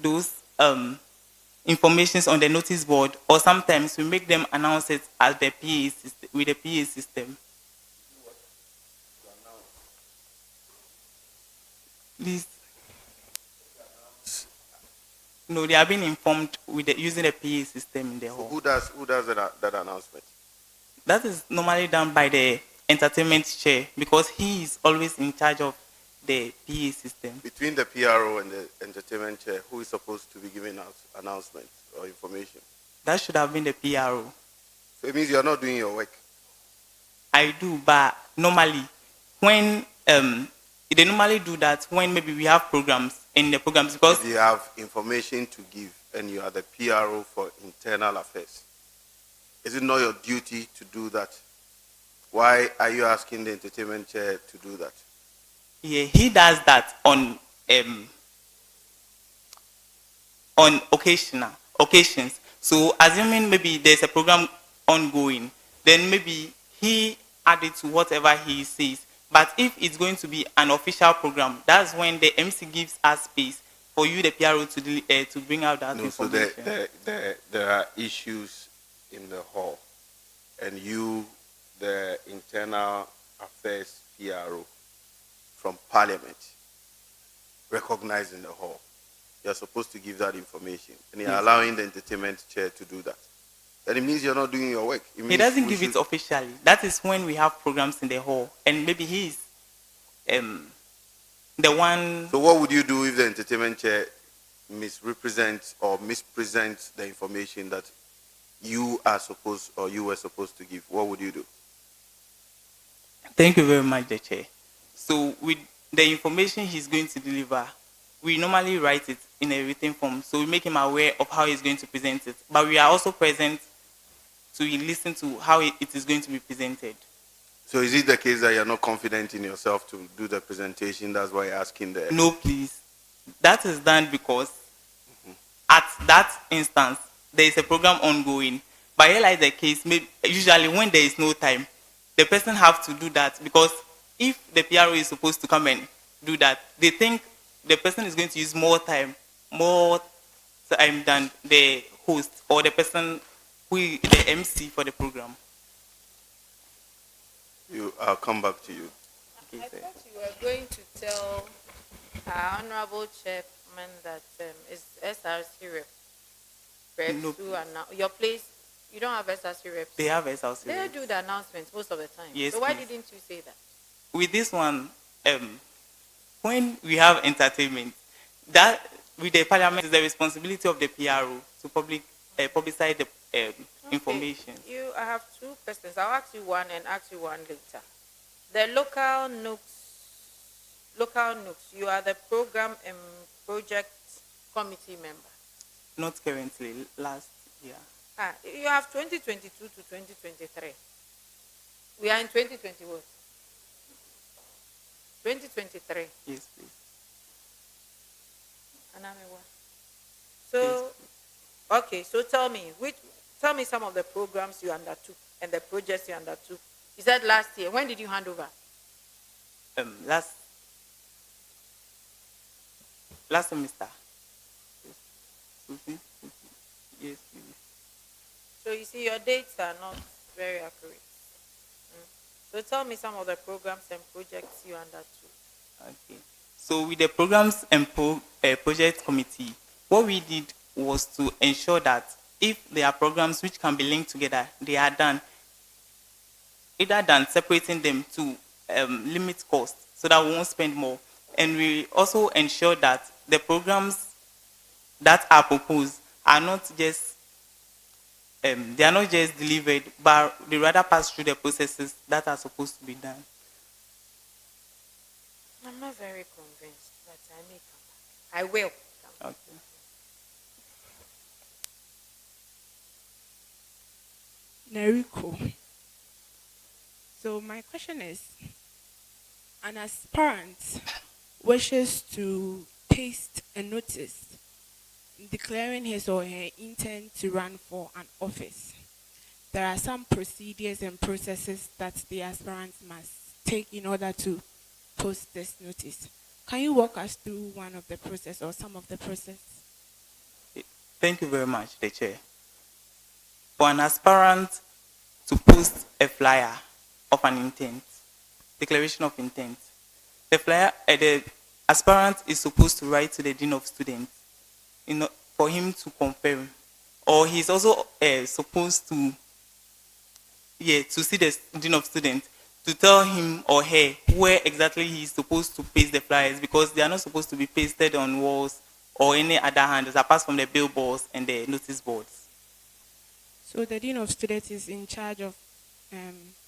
those informations on the notice board, or sometimes we make them announce it at the PA system, with the PA system. Please. No, they are being informed with using the PA system in the hall. Who does that announcement? That is normally done by the entertainment chair, because he is always in charge of the PA system. Between the PRO and the entertainment chair, who is supposed to be giving out announcements or information? That should have been the PRO. So it means you are not doing your work. I do, but normally, when they normally do that when maybe we have programs in the programs, because if you have information to give and you are the PRO for internal affairs, is it not your duty to do that? Why are you asking the entertainment chair to do that? Yeah, he does that on occasions. So assuming maybe there's a program ongoing, then maybe he add it to whatever he says. But if it's going to be an official program, that's when the MC gives us space for you, the PRO, to bring out that information. So there are issues in the hall, and you, the internal affairs PRO from Parliament, recognizing the hall, you're supposed to give that information, and you're allowing the entertainment chair to do that. Then it means you're not doing your work. He doesn't give it officially. That is when we have programs in the hall, and maybe he's the one. So what would you do if the entertainment chair misrepresents or mispresents the information that you are supposed or you were supposed to give? What would you do? Thank you very much, the chair. So with the information he's going to deliver, we normally write it in a written form. So we make him aware of how he's going to present it. But we are also present to listen to how it is going to be presented. So is it the case that you're not confident in yourself to do the presentation? That's why you're asking the... No, please. That is done because at that instance, there is a program ongoing. But here lies the case, usually when there is no time, the person have to do that, because if the PRO is supposed to come and do that, they think the person is going to use more time than the host or the person the MC for the program. I'll come back to you. Okay, I thought you were going to tell our honorable chairman that is SRC reps No. Your place, you don't have SRC reps. They have SRC They reps. do the announcements most of the time. Yes, so why please. didn't you say that? With this one, when we have entertainment, that with the Parliament is the responsibility of the PRO to publicize the information. I have two questions. I'll ask you one and ask you one later. The local Nugs, you are the program and project committee member. Not currently, last year. You have 2022 to 2023. We are in 2020 what? 2023. Yes, please. So, yes, okay, so tell me some of the programs you undertook and the projects you undertook. You said last year. When did you hand over? Last semester. Yes, please. So you see, your dates are not very accurate. So tell me some of the programs and projects you undertook. Okay. So with the programs and project committee, what we did was to ensure that if there are programs which can be linked together, they are done. Either than separating them to limit costs so that we won't spend more. And we also ensure that the programs that are proposed are not just delivered, but they rather pass through the processes that are supposed to be done. I'm not very convinced, but I may come back. I will come back. Okay. Neriko. So my question is, an aspirant wishes to paste a notice declaring his or her intent to run for an office. There are some procedures and processes that the aspirant must take in order to post this notice. Can you walk us through one of the process or some of the process? Thank you very much, the chair. For an aspirant to post a flyer of an intent, declaration of intent, the aspirant is supposed to write to the dean of students for him to confirm, or he's also supposed to see the dean of students to tell him or her where exactly he's supposed to paste the flyers, because they are not supposed to be pasted on walls or any other handles apart from the billboards and the notice boards. So the dean of students is in charge of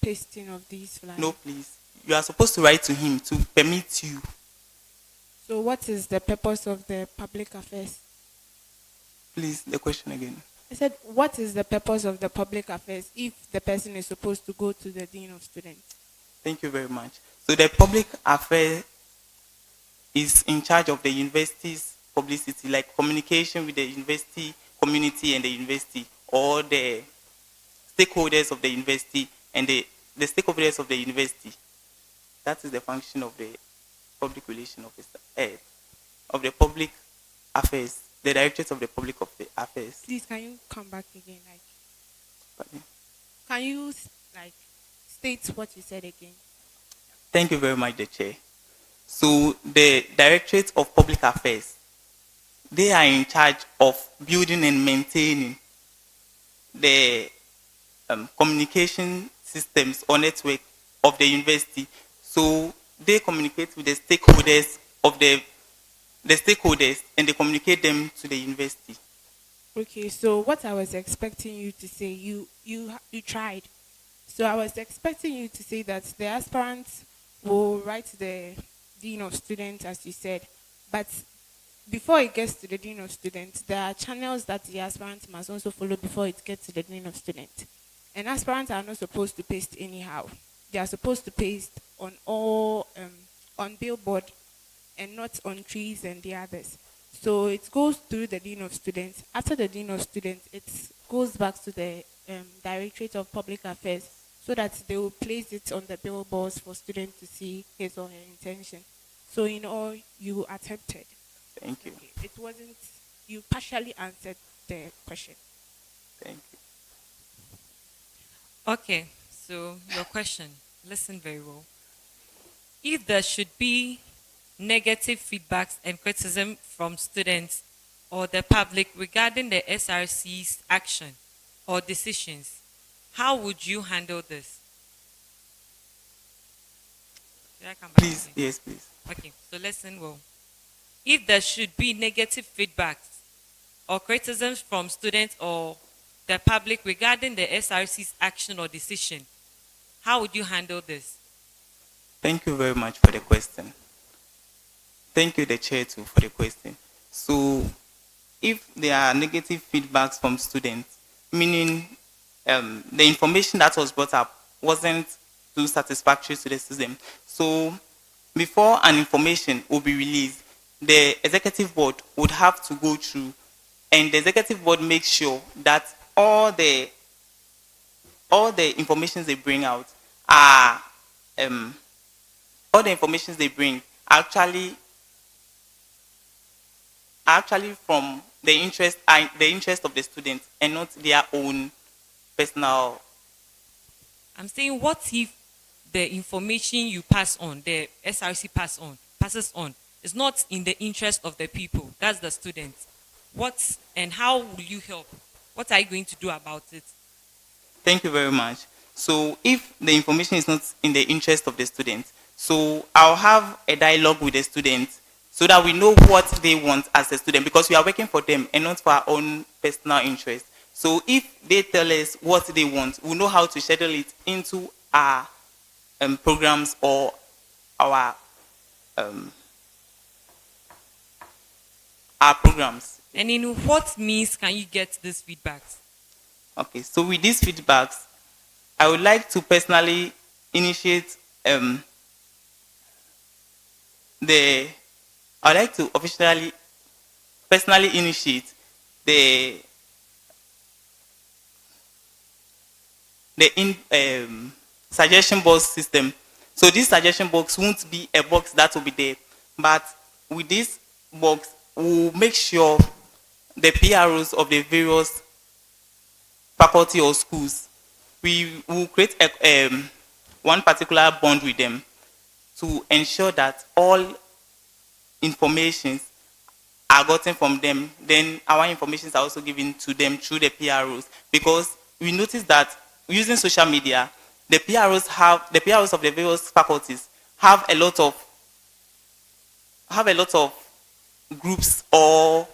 pasting of these flyers? No, please. You are supposed to write to him to permit you. So what is the purpose of the public affairs? Please, the question again. I said, what is the purpose of the public affairs if the person is supposed to go to the dean of students? Thank you very much. So the public affairs is in charge of the university's publicity, like communication with the university community and the university, or the stakeholders of the university and the stakeholders of the university. That is the function of the public relation officer, of the public affairs, the directorate of the public affairs. Please, can you come back again? Pardon? Can you state what you said again? Thank you very much, the chair. So the directorate of public affairs, they are in charge of building and maintaining the communication systems or network of the university. So they communicate with the stakeholders of the stakeholders, and they communicate them to the university. Okay, so what I was expecting you to say, you tried. So I was expecting you to say that the aspirants will write to the dean of students, as you said, but before it gets to the dean of students, there are channels that the aspirants must also follow before it gets to the dean of students. And aspirants are not supposed to paste anyhow. They are supposed to paste on all on billboard and not on trees and the others. So it goes through the dean of students. After the dean of students, it goes back to the directorate of public affairs, so that they will place it on the billboards for students to see his or her intention. So in all, you attempted. Thank you. Okay. It wasn't, you partially answered the question. Thank you. Okay, so your question, listen very well. If there should be negative feedbacks and criticism from students or the public regarding the SRC's action or decisions, how would you handle this? Should I come back Please, again? yes, please. Okay, so listen well. If there should be negative feedbacks or criticisms from students or the public regarding the SRC's action or decision, how would you handle this? Thank you very much for the question. Thank you, the chair, too, for the question. So, if there are negative feedbacks from students, meaning the information that was brought up wasn't too satisfactory to the system. So, before an information will be released, the executive board would have to go through, and the executive board makes sure that all the information they bring out are all the information they bring actually from the interest of the students and not their own personal. I'm saying, what if the information you pass on, the SRC passes on, is not in the interest of the people? That's the students. What and how will you help? What are you going to do about it? Thank you very much. So if the information is not in the interest of the students, so I'll have a dialogue with the students so that we know what they want as a student, because we are working for them and not for our own personal interest. So if they tell us what they want, we'll know how to schedule it into our programs or our programs. And in what means can you get these feedbacks? Okay, so with these feedbacks, I would like to personally initiate I'd like to personally initiate the suggestion box system. So this suggestion box won't be a box that will be there, but with this box, we'll make sure the PROs of the various faculty or schools, we will create one particular bond with them to ensure that all informations are gotten from them. Then our informations are also given to them through the PROs, because we notice that using social media, the PROs of the various faculties have a lot of groups or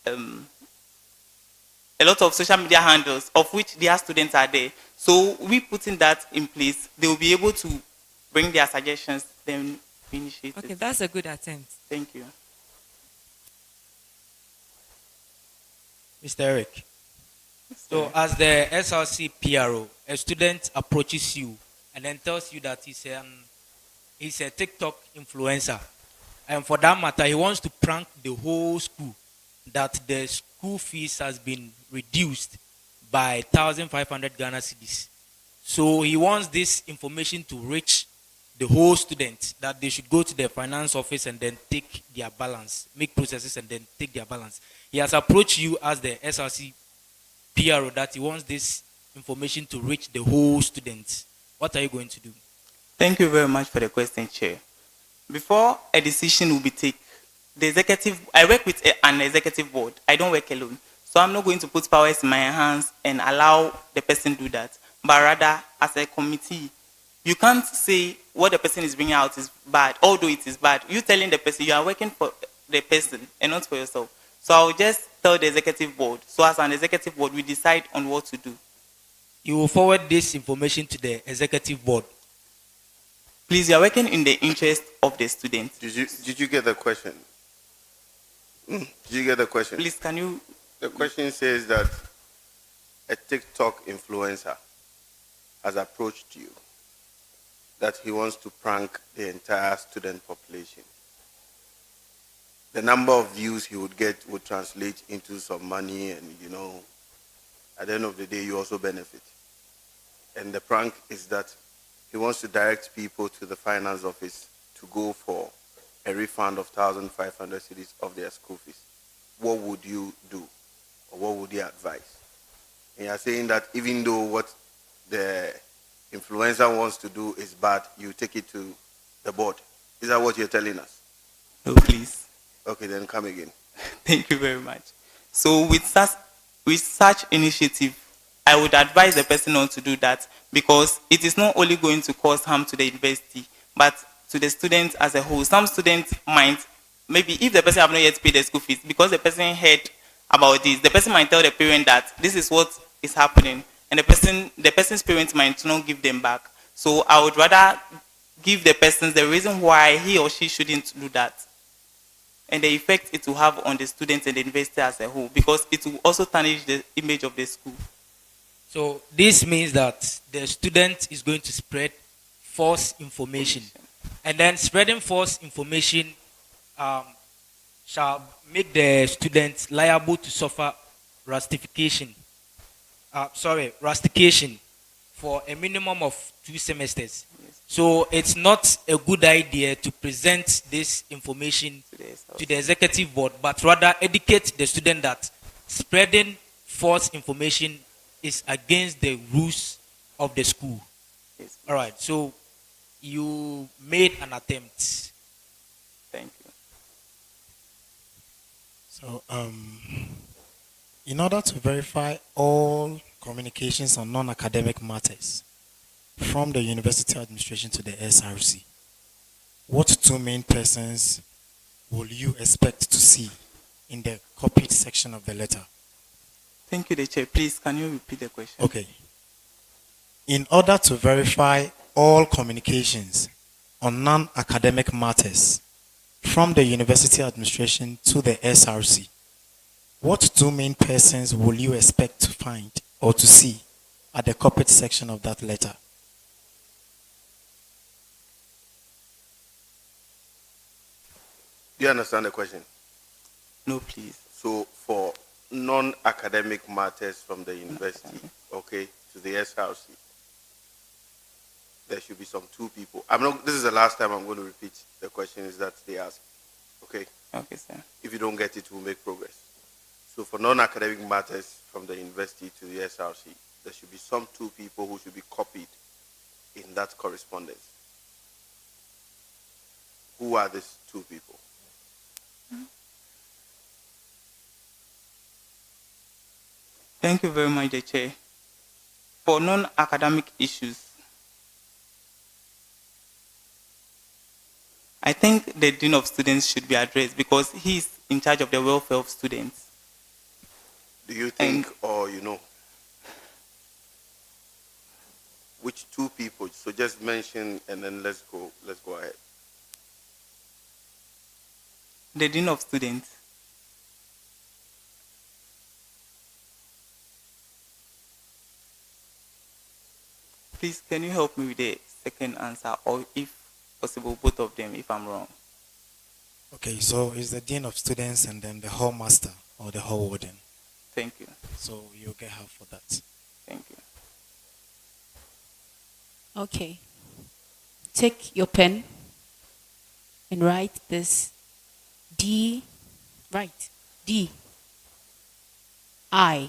a lot of social media handles of which their students are there. So we putting that in place, they will be able to bring their suggestions, then finish it. Okay, that's a good attempt. Thank you. Mr. Eric, so as the SRC PRO, a student approaches you and then tells you that he's a TikTok influencer. And for that matter, he wants to prank the whole school that the school fees has been reduced by 1,500 Ghana cedis. So he wants this information to reach the whole student, that they should go to the finance office and then take their balance, make processes and then take their balance. He has approached you as the SRC PRO that he wants this information to reach the whole student. What are you going to do? Thank you very much for the question, Chair. Before a decision will be taken, I work with an executive board. I don't work alone. So I'm not going to put powers in my hands and allow the person do that. But rather, as a committee, you can't say what the person is bringing out is bad, although it is bad. You telling the person you are working for the person and not for yourself. So I'll just tell the executive board. So as an executive board, we decide on what to do. You will forward this information to the executive board. Please, you are working in the interest of the student. Did you get the question? Did you get the question? Please, can you? The question says that a TikTok influencer has approached you, that he wants to prank the entire student population. The number of views he would get would translate into some money, and at the end of the day, you also benefit. And the prank is that he wants to direct people to the finance office to go for a refund of 1,500 cedis of their school fees. What would you do? Or what would you advise? And you're saying that even though what the influencer wants to do is bad, you take it to the board. Is that what you're telling us? No, please. Okay, then come again. Thank you very much. So with such initiative, I would advise the person not to do that, because it is not only going to cause harm to the university, but to the students as a whole. Some students might, maybe if the person have not yet paid the school fees, because the person heard about this, the person might tell the parent that this is what is happening, and the person's parents might not give them back. So I would rather give the person the reason why he or she shouldn't do that, and the effect it will have on the students and the university as a whole, because it will also tarnish the image of the school. So this means that the student is going to spread false information. And then spreading false information shall make the students liable to suffer rustication for a minimum of 2 semesters. Yes. So it's not a good idea to present this information to the executive board, but rather educate the student that spreading false information is against the rules of the school. Yes. All right, so you made an attempt. Thank you. So, in order to verify all communications on non-academic matters from the university administration to the SRC, what 2 main persons will you expect to see in the copied section of the letter? Thank you, the chair. Please, can you repeat the question? Okay. In order to verify all communications on non-academic matters from the university administration to the SRC, what 2 main persons will you expect to find or to see at the copied section of that letter? Do you understand the question? No, please. So for non-academic matters from the university, okay, to the SRC, there should be some 2 people. This is the last time I'm going to repeat the question is that they ask. Okay? Okay, sir. If you don't get it, we'll make progress. So for non-academic matters from the university to the SRC, there should be some two people who should be copied in that correspondence. Who are these two people? Thank you very much, the Chair. For non-academic issues, I think the Dean of Students should be addressed because he is in charge of the welfare of students. Do you think, or you know? Which two people? So just mention and then let's go ahead. The Dean of Students. Please, can you help me with the second answer, or if possible, both of them, if I'm wrong? Okay, so it's the dean of students and then the hall master or the hall warden. Thank you. So you'll get help for that. Thank you. Okay. Take your pen and write this D, right, D, I,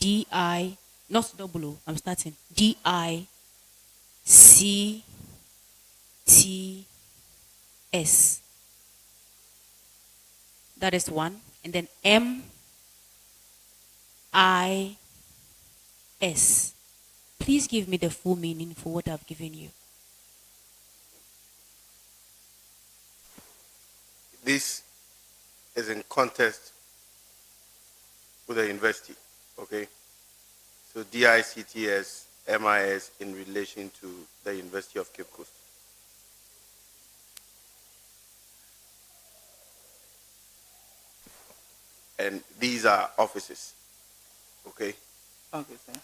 D, I, not double O, I'm starting, D, I, C, T, S. That is one. And then M, I, S. Please give me the full meaning for what I've given you. This is in contest with the university, okay? So DICTS, MIS in relation to the University of Cape Coast. And these are offices, okay? Okay, sir.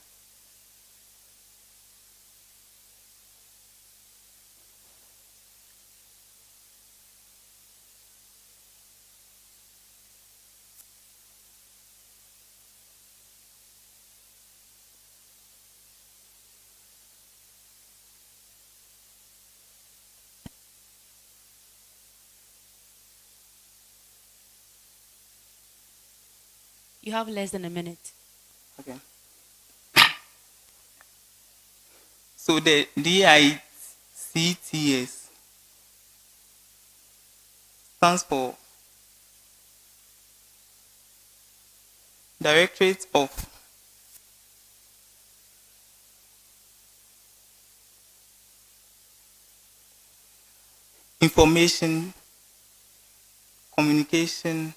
You have less than a minute. Okay. So the DICTS stands for Directorate of Information, Communication,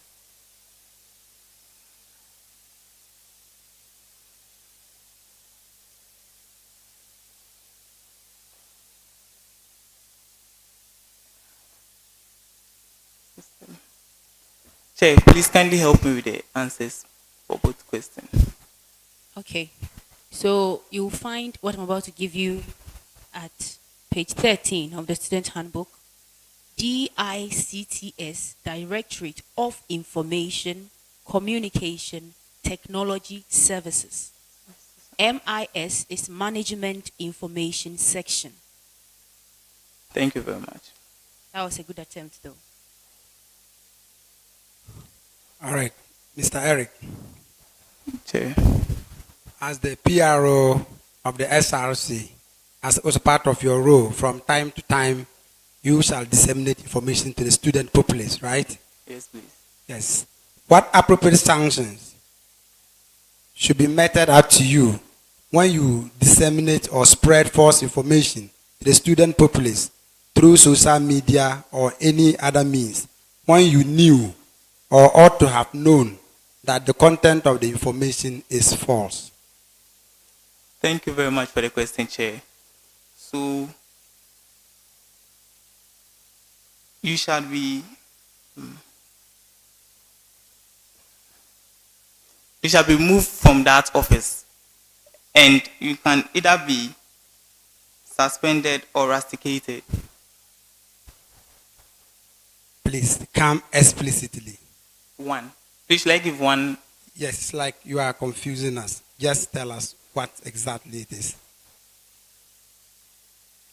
Chair, please kindly help me with the answers for both questions. Okay. So you'll find what I'm about to give you at page 13 of the student handbook. DICTS, Directorate of Information, Communication, Technology Services. MIS is Management Information Section. Thank you very much. That was a good attempt though. All right, Mr. Eric, Chair. as the PRO of the SRC, as also part of your role, from time to time, you shall disseminate information to the student populace, right? Yes, please. Yes. What appropriate sanctions should be meted out to you when you disseminate or spread false information to the student populace through social media or any other means, when you knew or ought to have known that the content of the information is false? Thank you very much for the question, Chair. So, you shall be moved from that office, and you can either be suspended or rusticated. Please come explicitly. One. Please, shall I give one? Yes, it's like you are confusing us. Just tell us what exactly it is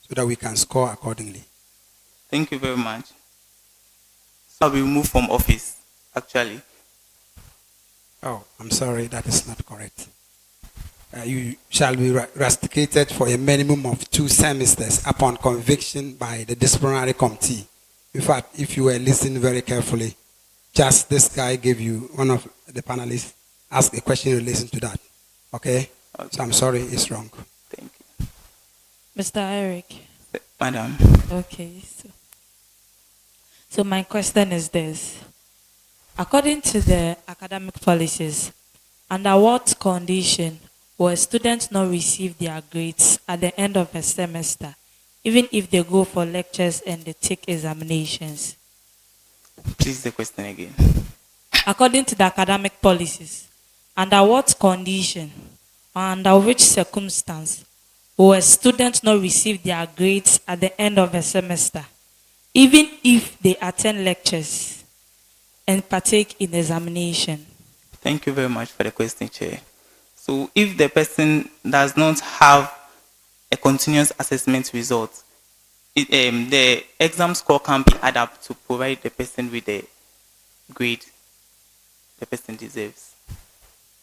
so that we can score accordingly. Thank you very much. So I'll be removed from office, actually. Oh, I'm sorry, that is not correct. You shall be rusticated for a minimum of 2 semesters upon conviction by the disciplinary committee. In fact, if you were listening very carefully, just this guy gave you, one of the panelists asked a question in relation to that. Okay? So I'm sorry, it's wrong. Thank you. Mr. Eric. Madam. Okay. So my question is this. According to the academic policies, under what condition will students not receive their grades at the end of a semester, even if they go for lectures and they take examinations? Please the question again. According to the academic policies, under what condition or under which circumstance will a student not receive their grades at the end of a semester, even if they attend lectures and partake in examination? Thank you very much for the question, Chair. So if the person does not have a continuous assessment result, the exam score can be added up to provide the person with the grade the person deserves.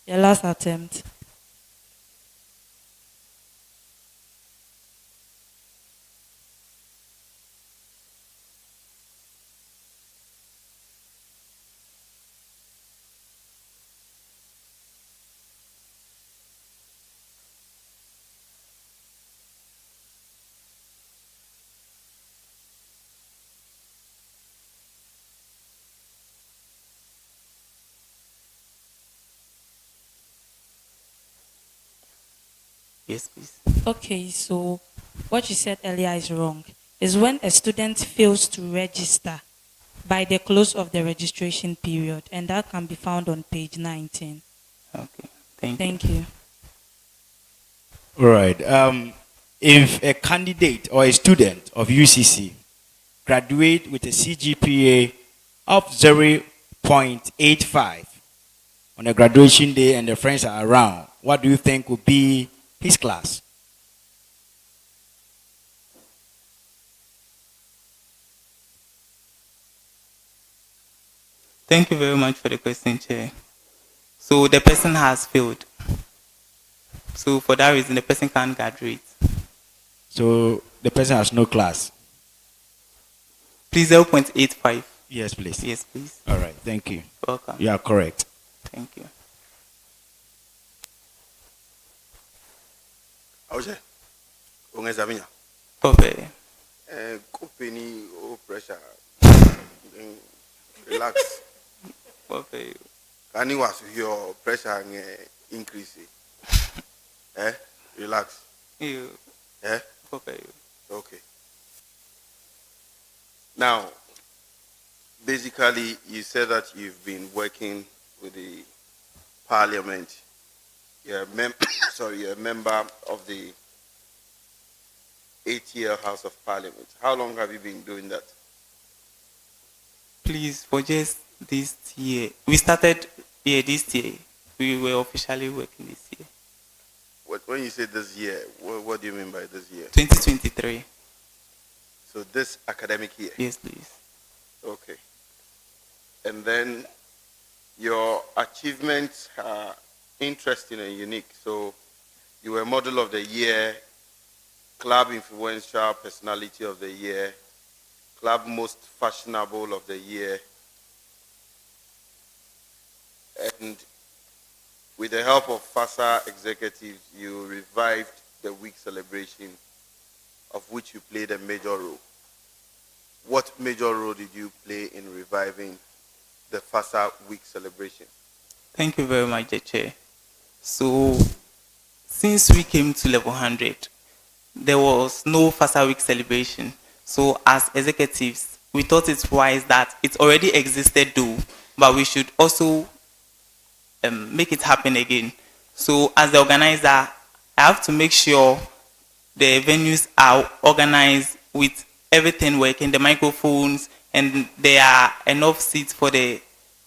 Your last attempt. Yes, please. Okay, so what you said earlier is wrong. Is when a student fails to register by the close of the registration period, and that can be found on page 19. Okay, Thank you. All right. If a candidate or a student of UCC graduate with a CGPA of 0.85 on a graduation day and the friends are around, what do you think would be his class? Thank you very much for the question, Chair. So the person has failed. So for that reason, the person can't graduate. So the person has no class? Please, 0.85. Yes, please. Yes, please. All right. Thank you. Welcome. You are correct. Thank you. Oje, ungezaminya. Okay. Company pressure. Relax. Okay. Can you ask your pressure increase? Relax. You. Okay. Okay. Now, basically, you said that you've been working with the parliament. You're a member of the 8-year House of Parliament. How long have you been doing that? Please, for just this year. We started this year. We were officially working this year. When you say this year, what do you mean by this year? 2023. So this academic year? Yes, please. Okay. And then your achievements are interesting and unique. So you were Model of the Year, Club Influential Personality of the Year, Club Most Fashionable of the Year, and with the help of FASA executives, you revived the week celebration, of which you played a major role. What major role did you play in reviving the FASA week celebration? Thank you very much, Chair. So, since we came to level 100, there was no FASA week celebration. So, as executives, we thought it's wise that it already existed though, but we should also make it happen again. So, as the organizer, I have to make sure the venues are organized with everything working, the microphones, and there are enough seats for the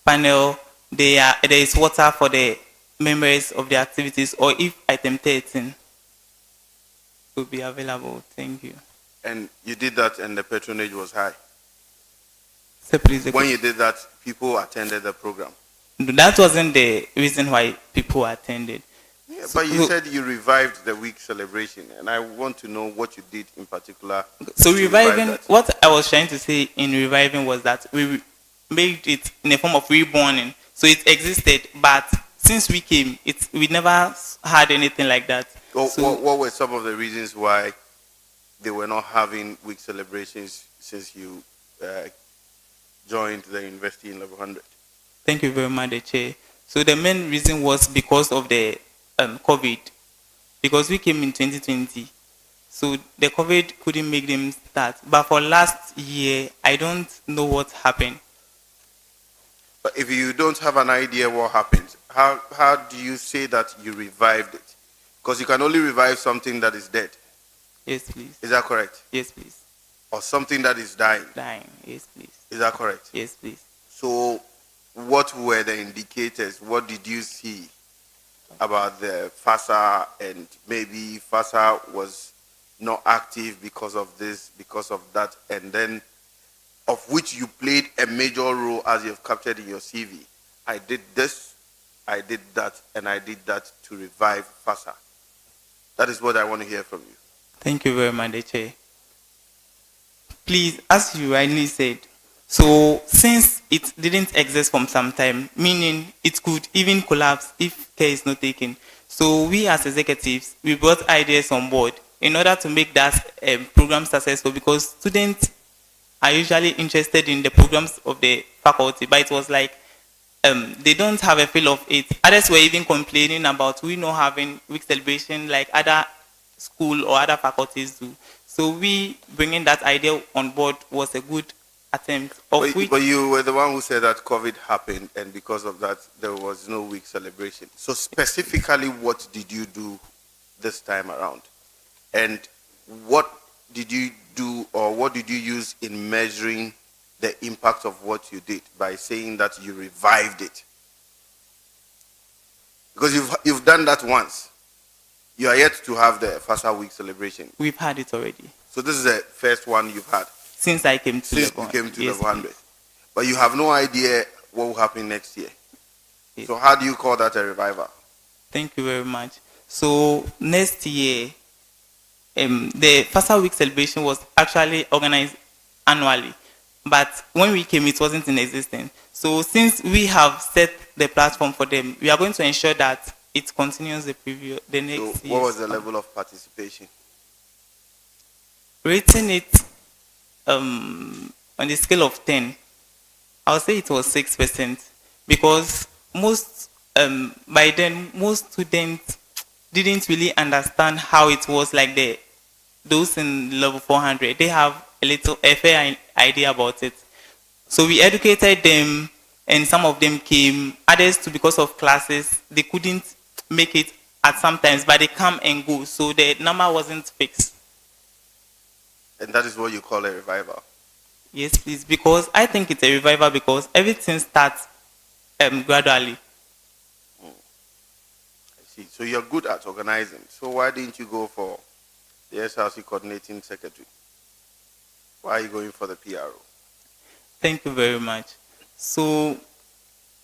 panel. There is water for the members of the activities, or if item 13 will be available. Thank you. And you did that and the patronage was high? So please, when you did that, people attended the program? That wasn't the reason why people attended. Yeah, but you said you revived the week celebration, and I want to know what you did in particular. So to revive reviving, that. what I was trying to say in reviving was that we made it in a form of reborning. So it existed, but since we came, we never had anything like that. What were some of the reasons why they were not having week celebrations since you joined the university in level 100? Thank you very much, the chair. So the main reason was because of the COVID, because we came in 2020. So the COVID couldn't make them start. But for last year, I don't know what happened. But if you don't have an idea what happened, how do you say that you revived it? Because you can only revive something that is dead. Yes, please. Is that correct? Yes, please. Or something that is dying. Dying. Yes, please. Is that correct? Yes, please. So what were the indicators? What did you see about the FASA, and maybe FASA was not active because of this, because of that, and then of which you played a major role as you've captured in your CV? I did this, I did that, and I did that to revive FASA. That is what I want to hear from you. Thank you very much, Chair. Please, as you rightly said, so since it didn't exist from some time, meaning it could even collapse if care is not taken. So we as executives, we brought ideas on board in order to make that program successful, because students are usually interested in the programs of the faculty, but it was like they don't have a feel of it. Others were even complaining about we not having week celebration like other school or other faculties do. So we bringing that idea on board was a good attempt. But you were the one who said that COVID happened, and because of that, there was no week celebration. So specifically, what did you do this time around? And what did you do, or what did you use in measuring the impact of what you did by saying that you revived it? Because you've done that once. You are yet to have the FASA week celebration. We've had it already. So this is the first one you've had? Since I came to Since level you came to yes, level 100. But you have no idea what will happen next year. Yes. So how do you call that a revival? Thank you very much. So next year, the FASA week celebration was actually organized annually. But when we came, it wasn't in existence. So since we have set the platform for them, we are going to ensure that it continues the next year. What was the level of participation? Rating it on the scale of 10, I would say it was 6%, because most by then most students didn't really understand how it was like those in level 400. They have a fair idea about it. So we educated them, and some of them came. Others too, because of classes, they couldn't make it at some times, but they come and go. So the number wasn't fixed. And that is what you call a revival? Yes, please, because I think it's a revival because everything starts gradually. I see. So you're good at organizing. So why didn't you go for the SRC coordinating secretary? Why are you going for the PRO? Thank you very much. So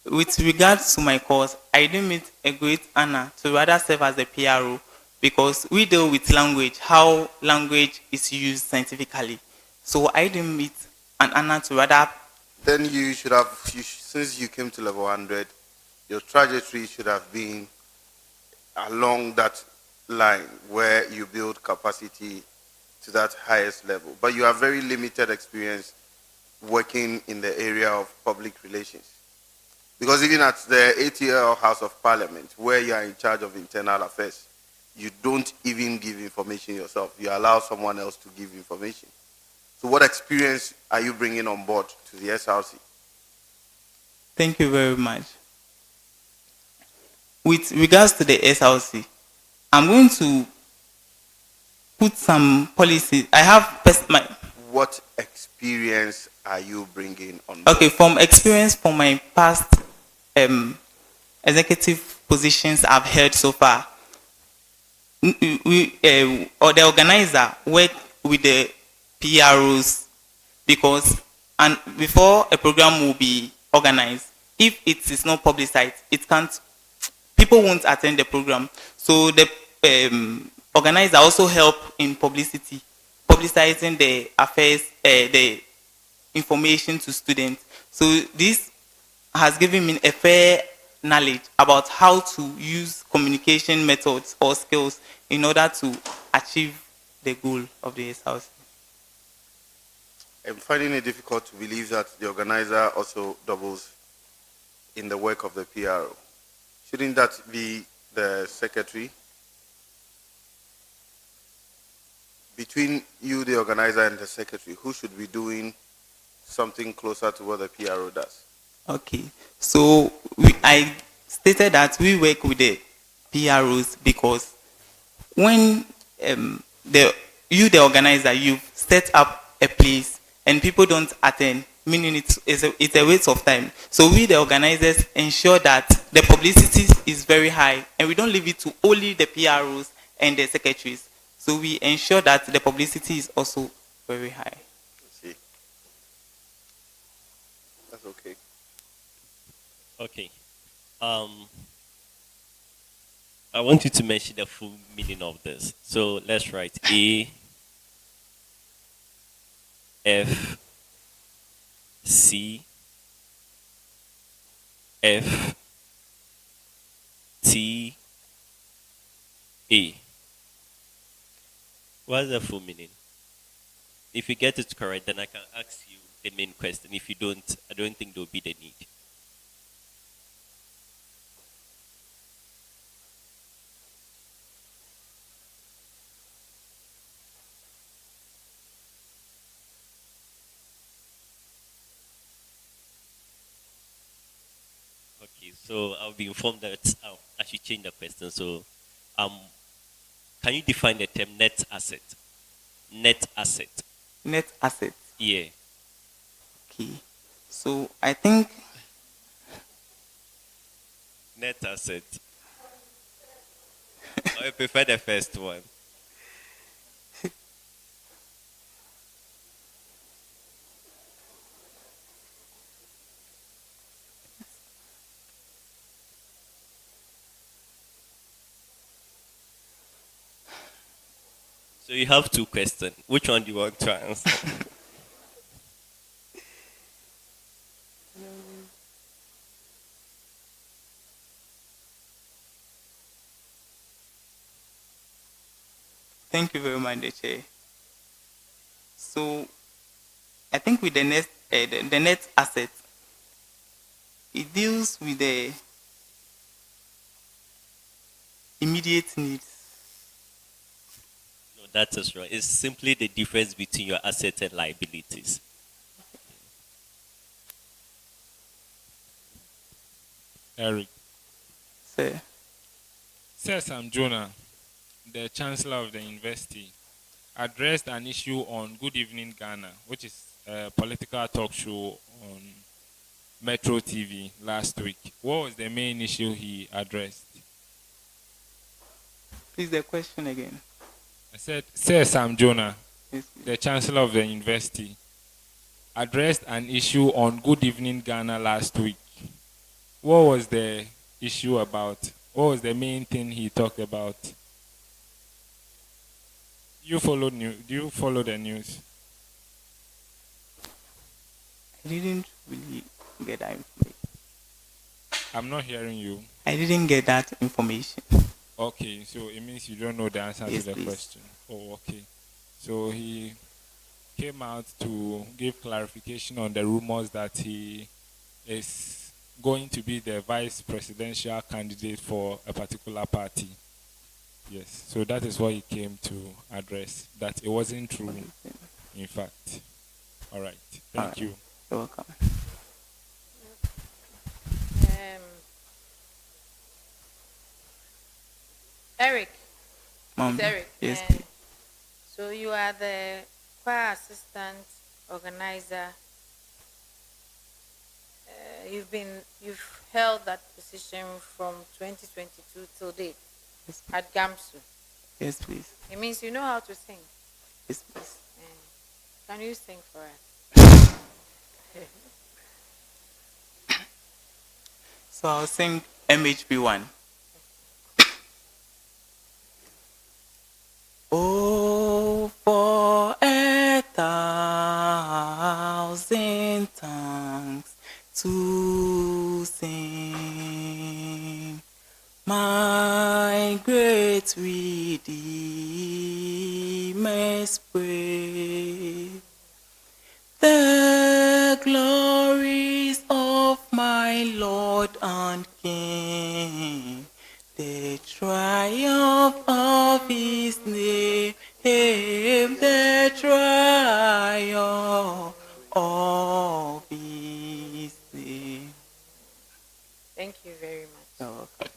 with regards to my course, I deem it a great honor to rather serve as a PRO, because we deal with language, how language is used scientifically. So I deem it an honor to rather... Then you should have, since you came to level 100, your trajectory should have been along that line where you build capacity to that highest level. But you have very limited experience working in the area of public relations. Because even at the ATL House of Parliament, where you are in charge of internal affairs, you don't even give information yourself. You allow someone else to give information. So what experience are you bringing on board to the SRC? Thank you very much. With regards to the SRC, I'm going to put some policies. I have What experience are you bringing on board? Okay, from experience from my past executive positions I've held so far, or the organizer work with the PROs, because before a program will be organized, if it is not publicized, it can't. People won't attend the program. So the organizer also help in publicity, publicizing the affairs, the information to students. So this has given me a fair knowledge about how to use communication methods or skills in order to achieve the goal of the SRC. I'm finding it difficult to believe that the organizer also doubles in the work of the PRO. Shouldn't that be the secretary? Between you, the organizer, and the secretary, who should be doing something closer to what the PRO does? Okay, so I stated that we work with the PROs because when the organizer, you've set up a place and people don't attend, meaning it's a waste of time. So we, the organizers, ensure that the publicity is very high and we don't leave it to only the PROs and the secretaries. So we ensure that the publicity is also very high. I see. That's okay. Okay. I want you to mention the full meaning of this. So let's write A F C F T A. What's the full meaning? If you get it correct, then I can ask you the main question. If you don't, I don't think there will be the need. Okay, so I'll be informed that I should change the question. So, can you define the term net asset? Net asset. Net asset. Yeah. Okay. So I think Net asset. I prefer the first one. So you have two questions. Which one do you want to answer? Thank you very much, the Chair. So, I think with the net asset, it deals with the immediate needs. No, that is right. It's simply the difference between your assets and liabilities. Eric. Sir. Sir Sam Jonah, the Chancellor of the University, addressed an issue on Good Evening Ghana, which is a political talk show on Metro TV last week. What was the main issue he addressed? Please, the question again. I said, Sir Sam Jonah, Yes, the Chancellor of the University, addressed an issue on Good Evening Ghana last week. What was the issue about? What was the main thing he talked about? Do you follow the news? I didn't really get that information. I'm not hearing you. I didn't get that information. Okay, so it means you don't know the answer Yes, to the please. question. Oh, okay. So he came out to give clarification on the rumors that he is going to be the vice presidential candidate for a particular party. Yes, so that is what he came to address, that it wasn't true, in fact. All right, thank All right. you. You're welcome. Eric. Mom. It's Eric. Yes, please. So you are the choir assistant organizer. You've held that position from 2022 till date Yes, please. at GAMSU. Yes, please. It means you know how to sing. Yes, please. Can you sing for us? So I'll sing MHP1. Oh, for 1,000 tongues to sing, my great Redeemer's praise, the glories of my Lord and King, the triumph of his name, the triumph of his name. Thank you very much. You're welcome.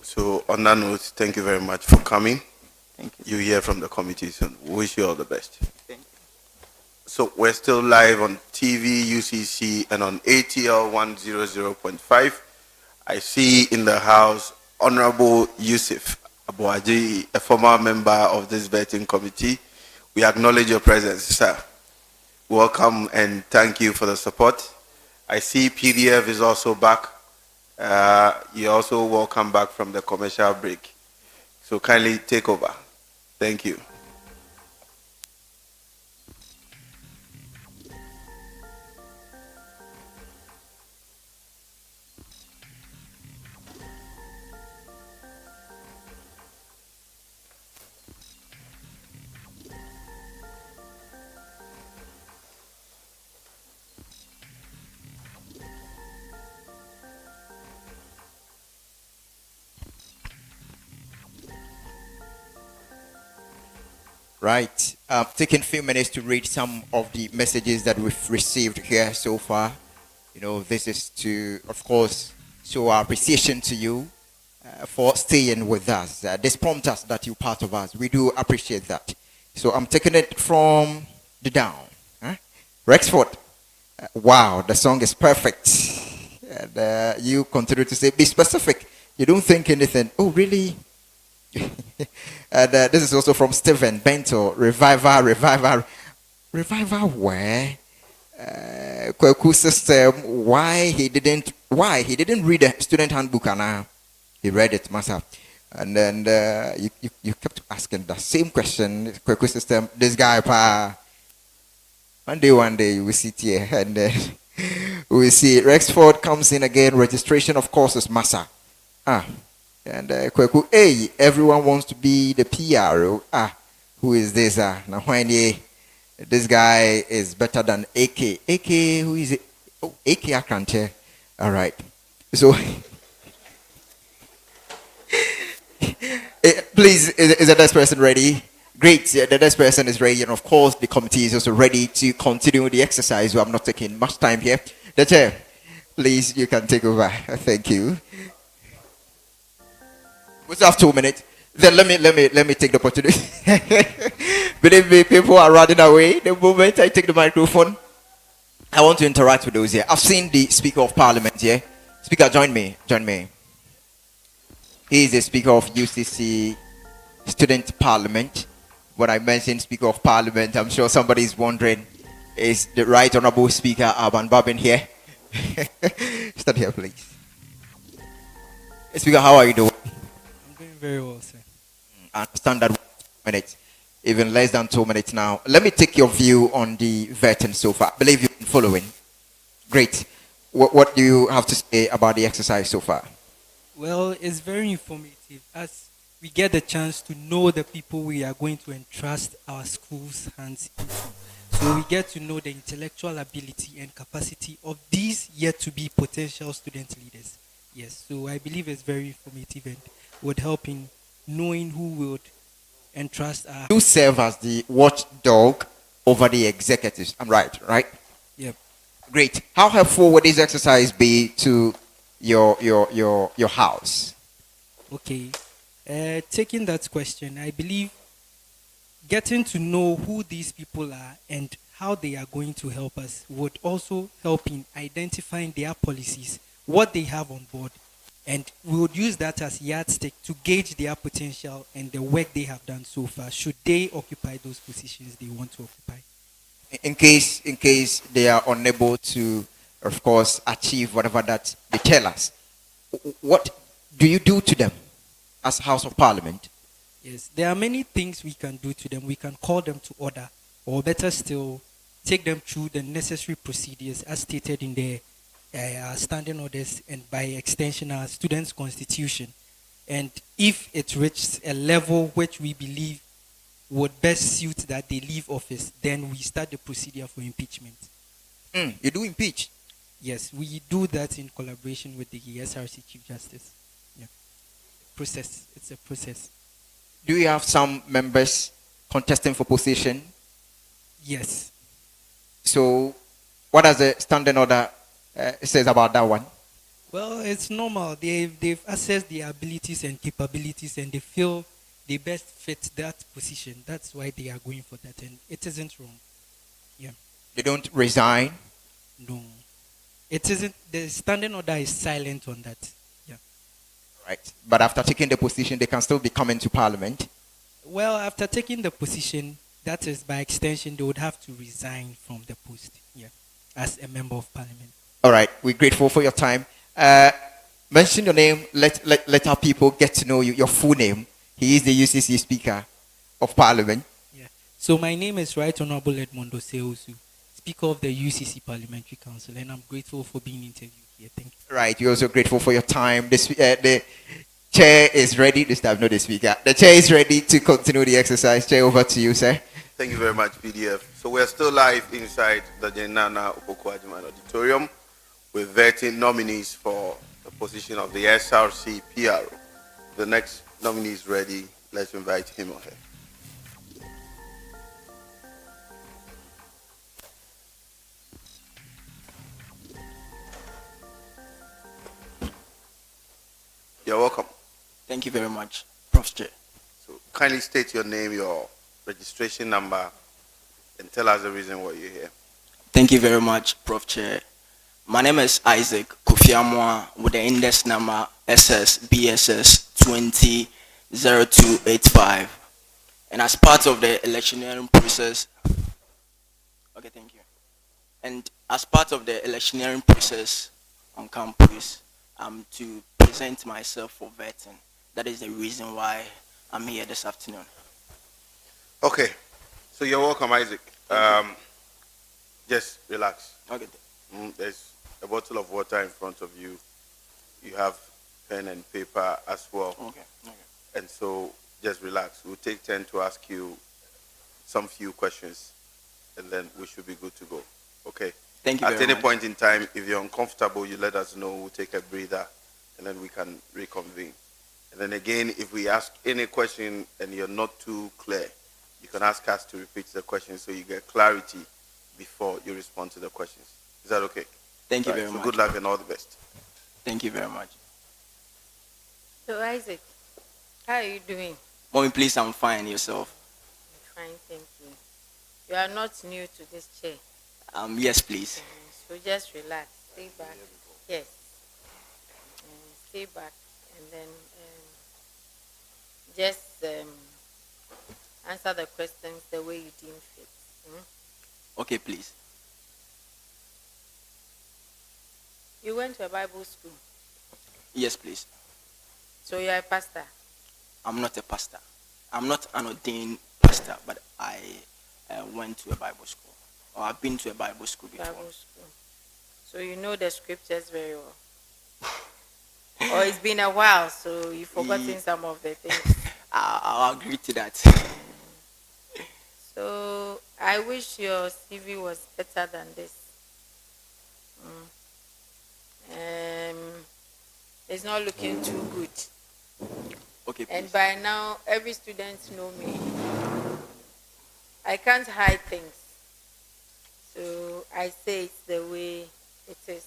So on that note, thank you very much for coming. Thank you. You hear from the committee soon. Wish you all the best. Thank you. So we're still live on TV, UCC, and on ATL 100.5. I see in the house Honorable Yusuf Abuaji, a former member of this vetting committee. We acknowledge your presence, sir. Welcome and thank you for the support. I see PDF is also back. You're also welcome back from the commercial break. So kindly take over. Thank you. Right. Taking a few minutes to read some of the messages that we've received here so far. You know, this is to, of course, show our appreciation to you for staying with us. This prompts us that you're part of us. We do appreciate that. So I'm taking it from the down. Rexford. Wow, the song is perfect. And you continue to say, be specific. You don't think anything. Oh, really? And this is also from Stephen Bento. Revival where? Kweku system. Why he didn't read the student handbook and he read it myself. And then you kept asking the same question. Kweku system. This guy one day you will sit here and then we will see Rexford comes in again. Registration of course is Massa. And Kweku, hey, everyone wants to be the PRO. Who is this? Now when this guy is better than AK. AK, who is it? Oh, AK Akrante. All right. So, please, is the next person ready? Great. The next person is ready. And of course, the committee is also ready to continue the exercise. So I'm not taking much time here. The chair, please, you can take over. Thank you. We still have 2 minutes. Then let me take the opportunity. Believe me, people are running away. The moment I take the microphone, I want to interact with those here. I've seen the Speaker of Parliament here. Speaker, join me. He is the Speaker of UCC Student Parliament. When I mentioned Speaker of Parliament, I'm sure somebody is wondering, is the Right Honorable Speaker Aban Babin here? Stand here, please. Speaker, how are you doing? Very well, sir. I understand that 2 minutes, even less than 2 minutes now. Let me take your view on the vetting so far. I believe you've been following. Great. What do you have to say about the exercise so far? Well, it's very informative as we get the chance to know the people we are going to entrust our schools' hands into. So we get to know the intellectual ability and capacity of these yet to be potential student leaders. Yes, so I believe it's very informative and would help in knowing who would entrust our... You serve as the watchdog over the executives. I'm right? Yep. Great. How helpful would this exercise be to your house? Okay. Taking that question, I believe getting to know who these people are and how they are going to help us would also help in identifying their policies, what they have on board, and we would use that as yardstick to gauge their potential and the work they have done so far, should they occupy those positions they want to occupy. In case they are unable to of course, achieve whatever that they tell us. What do you do to them as House of Parliament? Yes, there are many things we can do to them. We can call them to order, or better still, take them through the necessary procedures as stated in the standing orders and by extension our students' constitution. And if it reaches a level which we believe would best suit that they leave office, then we start the procedure for impeachment. You do impeach? Yes, we do that in collaboration with the SRC Chief Justice. Yeah. Process. It's a process. Do you have some members contesting for position? Yes. So, what does the standing order says about that one? Well, it's normal. They've assessed their abilities and capabilities, and they feel they best fit that position. That's why they are going for that, and it isn't wrong. Yeah. They don't resign? No. It isn't. The standing order is silent on that. Yeah. Right. But after taking the position, they can still be coming to Parliament? Well, after taking the position, that is by extension, they would have to resign from the post. Yeah. As a member of Parliament. All right. We're grateful for your time. Mention your name. Let our people get to know you. Your full name. He is the UCC Speaker of Parliament. Yeah. So my name is Right Honorable Edmondo Seosu, Speaker of the UCC Parliamentary Council, and I'm grateful for being interviewed here. Thank you. Right. We're also grateful for your time. The chair is ready. This time, not the speaker. The chair is ready to continue the exercise. Chair, over to you, sir. Thank you very much, PDF. So we're still live inside the Jenana Opokuajiman Auditorium with vetting nominees for the position of the SRC PRO. The next nominee is ready. Let's invite him or her. You're welcome. Thank you very much, Prof. Chair. So kindly state your name, your registration number, and tell us the reason why you're here. Thank you very much, Prof. Chair. My name is Isaac Kofiamwa with the index number SSBSS 200285. And as part of the electioneering process, okay, thank you. And as part of the electioneering process on campus, to present myself for vetting. That is the reason why I'm here this afternoon. Okay, so you're welcome, Isaac. Just relax. Okay. There's a bottle of water in front of you. You have pen and paper as well. Okay. And so just relax. We'll take 10 to ask you some few questions, and then we should be good to go. Okay. Thank you At very any much. point in time, if you're uncomfortable, you let us know. We'll take a breather, and then we can reconvene. And then again, if we ask any question and you're not too clear, you can ask us to repeat the question so you get clarity before you respond to the questions. Is that okay? Thank you very so much. Good luck and all the best. Thank you very much. So Isaac, how are you doing? Mommy, please, I'm fine. Yourself? Fine, thank you. You are not new to this chair. Yes, please. So just relax, stay back. Yes. Stay back and then just answer the questions the way you deem fit. Okay, please. You went to a Bible school, Yes, please. so you're a pastor. I'm not a pastor. I'm not an ordained pastor, but I went to a Bible school. Or I've been to a Bible school before. Bible school. So you know the scriptures very well. Or it's been a while, so you've forgotten some of the things. I'll agree to that. So I wish your CV was better than this. It's not looking too good. Okay, please. And by now, every student know me. I can't hide things. So I say it's the way it is.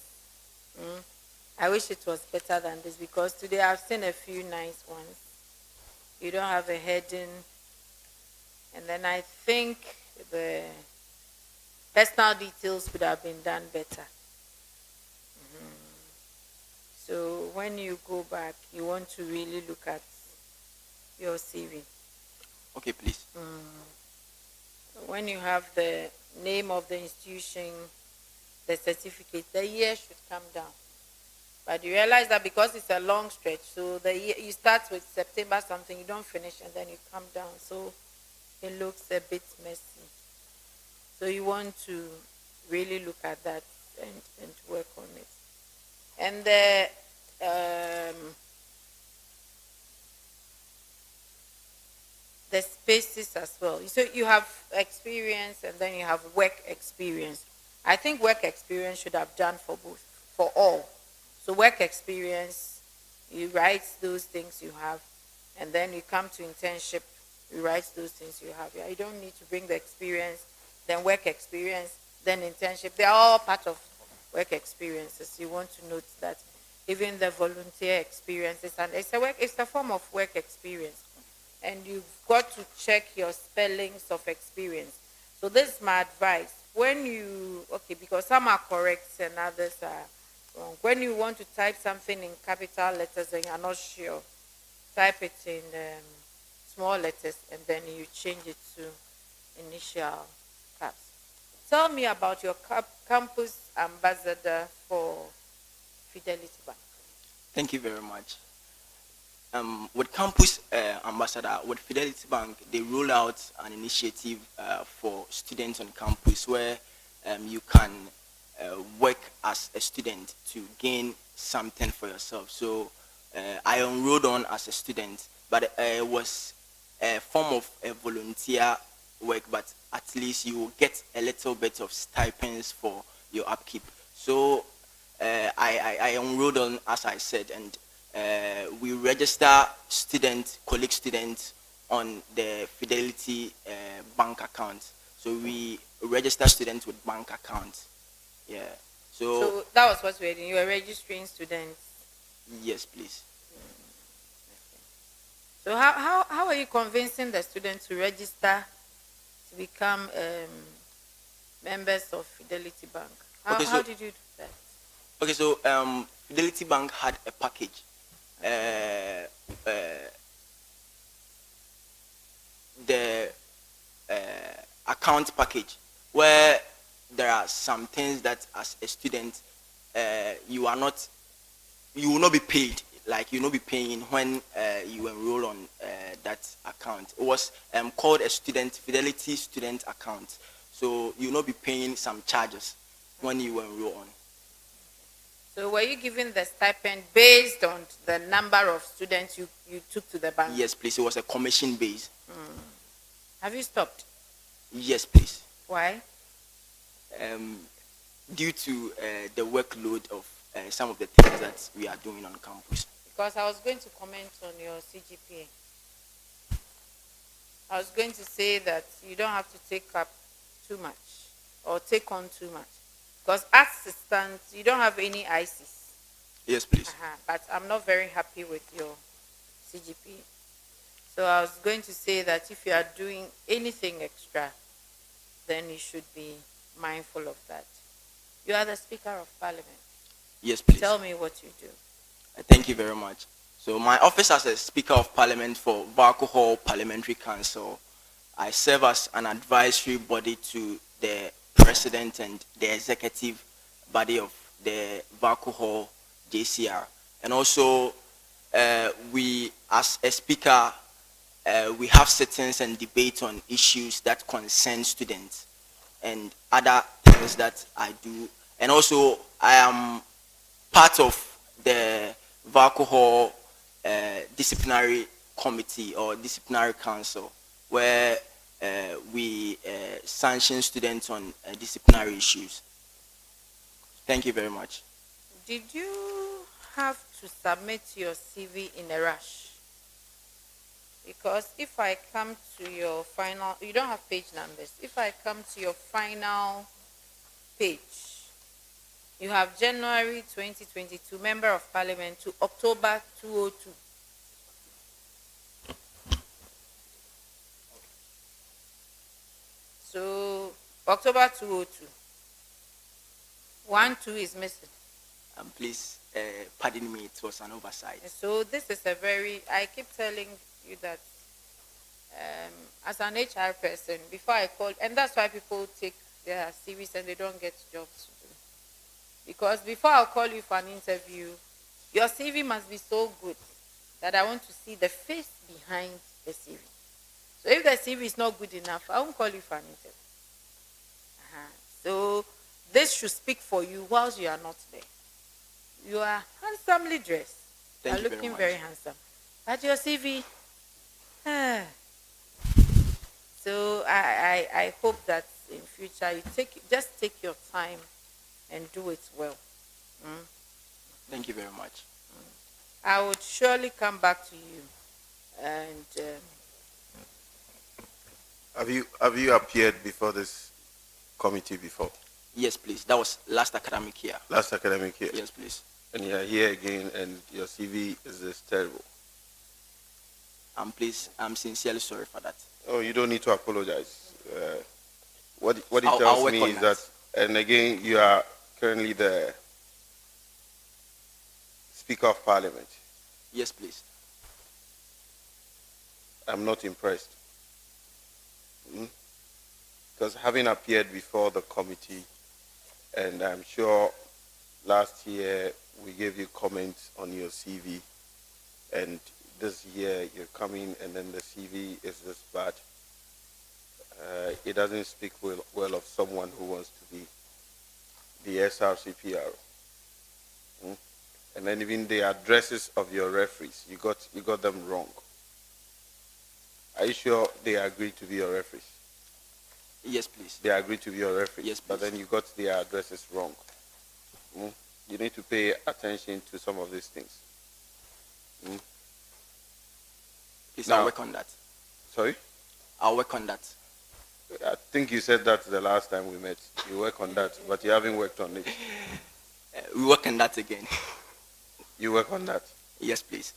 I wish it was better than this because today I've seen a few nice ones. You don't have a heading. And then I think the personal details could have been done better. So when you go back, you want to really look at your CV. Okay, please. When you have the name of the institution, the certificate, the year should come down. But you realize that because it's a long stretch, so the year, you start with September something, you don't finish, and then you come down. So it looks a bit messy. So you want to really look at that and work on it. And the spaces as well. So you have experience and then you have work experience. I think work experience should have done for both, for all. So work experience, you write those things you have, and then you come to internship, you write those things you have. Yeah, you don't need to bring the experience, then work experience, then internship. They're all part of work experiences. You want to note that even the volunteer experiences, and it's a form of work experience. And you've got to check your spellings of experience. So this is my advice. When you, okay, because some are correct and others are wrong. When you want to type something in capital letters and you're not sure, type it in small letters and then you change it to initial caps. Tell me about your campus ambassador for Fidelity Bank. Thank you very much. With campus ambassador, with Fidelity Bank, they roll out an initiative for students on campus where you can work as a student to gain something for yourself. So I enrolled on as a student, but it was a form of a volunteer work, but at least you will get a little bit of stipends for your upkeep. So I enrolled on, as I said, and we register colleague students on the Fidelity bank account. So we register students with bank accounts. Yeah. So that was what we were doing. You were registering students. Yes, please. So how are you convincing the students to register to become members of Fidelity Bank? How did you do that? Okay, so Fidelity Bank had a package. The account package where there are some things that as a student you will not be paid, like you will not be paying when you enroll on that account. It was called a Fidelity student account, so you will not be paying some charges when you enroll on. So were you given the stipend based on the number of students you took to the bank? Yes, please. It was a commission base. Have you stopped? Yes, please. Why? Due to the workload of some of the things that we are doing on campus. Because I was going to comment on your CGPA. I was going to say that you don't have to take up too much or take on too much. Because as it stands, you don't have any ICs. Yes, please. But I'm not very happy with your CGPA. So I was going to say that if you are doing anything extra, then you should be mindful of that. You are the Speaker of Parliament. Yes, please. Tell me what you do. Thank you very much. So my office as a Speaker of Parliament for Tvucc Hall Parliamentary Council, I serve as an advisory body to the President and the executive body of the Tvucc Hall JCR. And also, we, as a speaker, we have sittings and debates on issues that concern students and other things that I do. And also, I am part of the Tvucc Hall disciplinary committee or disciplinary council, where we sanction students on disciplinary issues. Thank you very much. Did you have to submit your CV in a rush? Because if I come to your final, you don't have page numbers. If I come to your final page, you have January 2022, Member of Parliament to October 2002. So, October 2002. 1, 2 is missing. Please, pardon me, it was an oversight. So this is a very, I keep telling you that as an HR person, before I call, and that's why people take their CVs and they don't get jobs to do. Because before I'll call you for an interview, your CV must be so good that I want to see the face behind the CV. So if the CV is not good enough, I won't call you for an interview. So this should speak for you whilst you are not there. You are handsomely dressed. Thank you you are looking very very handsome. But your CV, so I hope that in future you just take your time and do it well. Thank you very much. I would surely come back to you. And have you appeared before this committee before? Yes, please. That was last academic year. Last academic year? Yes, please. And you are here again, and your CV is this terrible. Please, I'm sincerely sorry for that. Oh, you don't need to apologize. What it I'll tells work me on is that. that, and again, you are currently the Speaker of Parliament. Yes, please. I'm not impressed. Because having appeared before the committee, and I'm sure last year we gave you comments on your CV, and this year you're coming and then the CV is this bad. It doesn't speak well of someone who wants to be the SRC PRO. And then even the addresses of your referees, you got them wrong. Are you sure they agreed to be your referees? Yes, please. They agreed to be your referees. Yes, please. But then you got their addresses wrong. You need to pay attention to some of these things. Please, Now, I'll work on that. Sorry? I'll work on that. I think you said that the last time we met. You work on that, but you haven't worked on it. We work on that again. You work on that? Yes, please.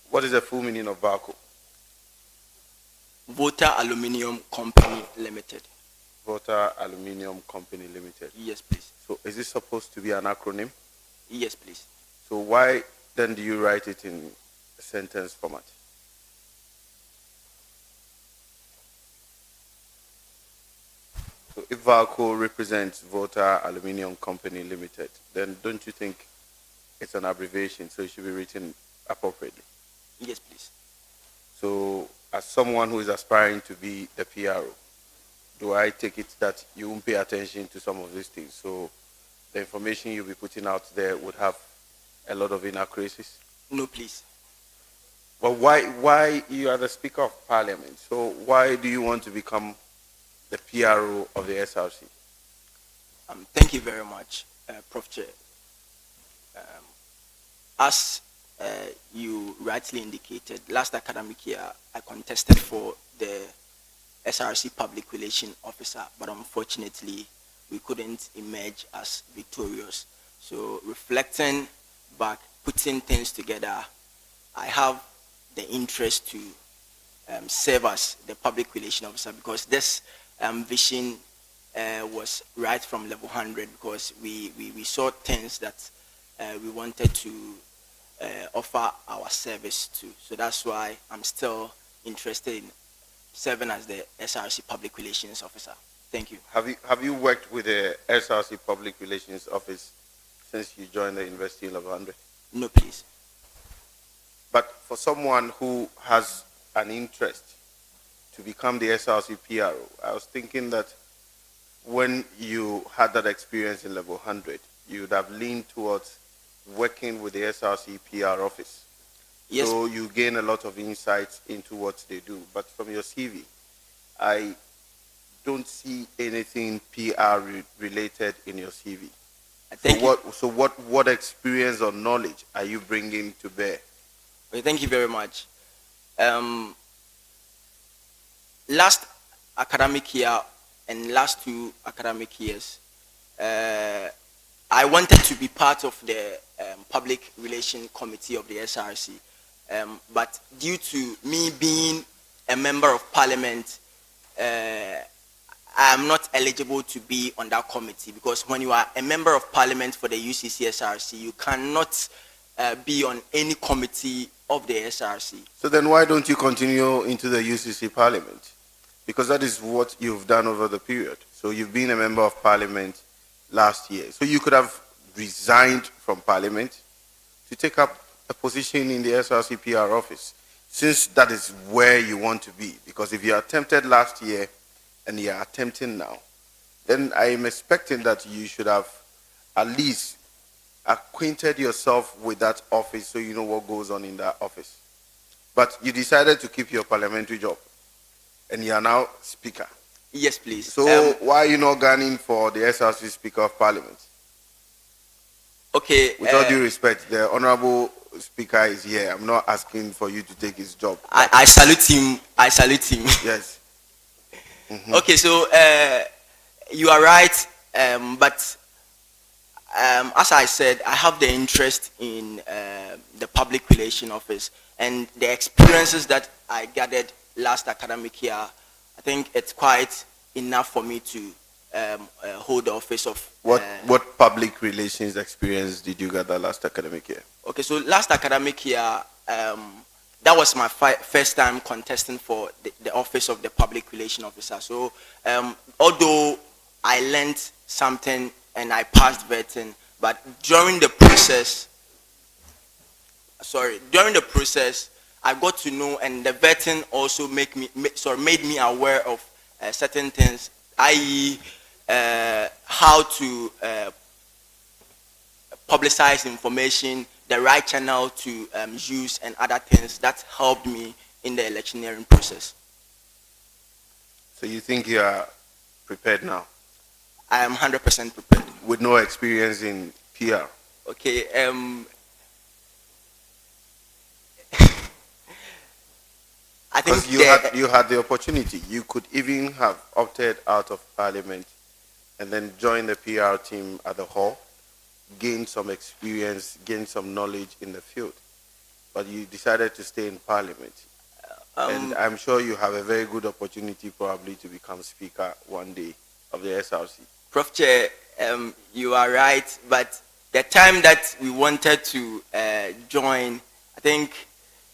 What is the full meaning of VACO? Voter Aluminium Company Limited. Voter Aluminium Company Limited. Yes, please. So is this supposed to be an acronym? Yes, please. So why then do you write it in a sentence format? So if VACO represents Voter Aluminium Company Limited, then don't you think it's an abbreviation, so it should be written appropriately? Yes, please. So as someone who is aspiring to be the PRO, do I take it that you won't pay attention to some of these things? So the information you'll be putting out there would have a lot of inaccuracies? No, please. But why you are the Speaker of Parliament? So why do you want to become the PRO of the SRC? Thank you very much, Prof. Chair. As you rightly indicated, last academic year I contested for the SRC Public Relation Officer, but unfortunately we couldn't emerge as victorious. So reflecting back, putting things together, I have the interest to serve as the Public Relation Officer, because this vision was right from level 100, because we saw things that we wanted to offer our service to. So that's why I'm still interested in serving as the SRC Public Relations Officer. Thank you. Have you worked with the SRC Public Relations Office since you joined the University in level 100? No, please. But for someone who has an interest to become the SRC PRO, I was thinking that when you had that experience in level 100, you would have leaned towards working with the SRC PR office. Yes. So you gain a lot of insights into what they do. But from your CV, I don't see anything PR related in your CV. So what experience or knowledge are you bringing to bear? Okay, thank you very much. Last academic year and last 2 academic years, I wanted to be part of the Public Relation Committee of the SRC, but due to me being a member of Parliament, I am not eligible to be on that committee, because when you are a member of Parliament for the Ucc Src, you cannot be on any committee of the SRC. So then why don't you continue into the UCC Parliament? Because that is what you've done over the period. So you've been a member of Parliament, last year. So you could have resigned from Parliament to take up a position in the SRC PR office, since that is where you want to be. Because if you attempted last year and you are attempting now, then I am expecting that you should have at least acquainted yourself with that office so you know what goes on in that office. But you decided to keep your parliamentary job, and you are now Speaker. Yes, please. So why are you not gunning for the SRC Speaker of Parliament? Okay. With all due respect, the Honorable Speaker is here. I'm not asking for you to take his job. I salute him. I salute him. Yes. Okay, so you are right, but as I said, I have the interest in the public relation office, and the experiences that I gathered last academic year, I think it's quite enough for me to hold the office of. What public relations experience did you gather last academic year? Okay, so last academic year, that was my first time contesting for the office of the public relation officer. So although I learned something and I passed vetting, but during the process, I got to know, and the vetting also made me aware of certain things, i.e., how to publicize information, the right channel to use, and other things that helped me in the electioneering process. So you think you are prepared now? I am 100% prepared. With no experience in PR? Okay. I think you had the opportunity. You could even have opted out of Parliament and then join the PR team at the hall, gain some experience, gain some knowledge in the field. But you decided to stay in Parliament. And I'm sure you have a very good opportunity probably to become Speaker one day of the SRC. Prof. Chair, you are right, but the time that we wanted to join, I think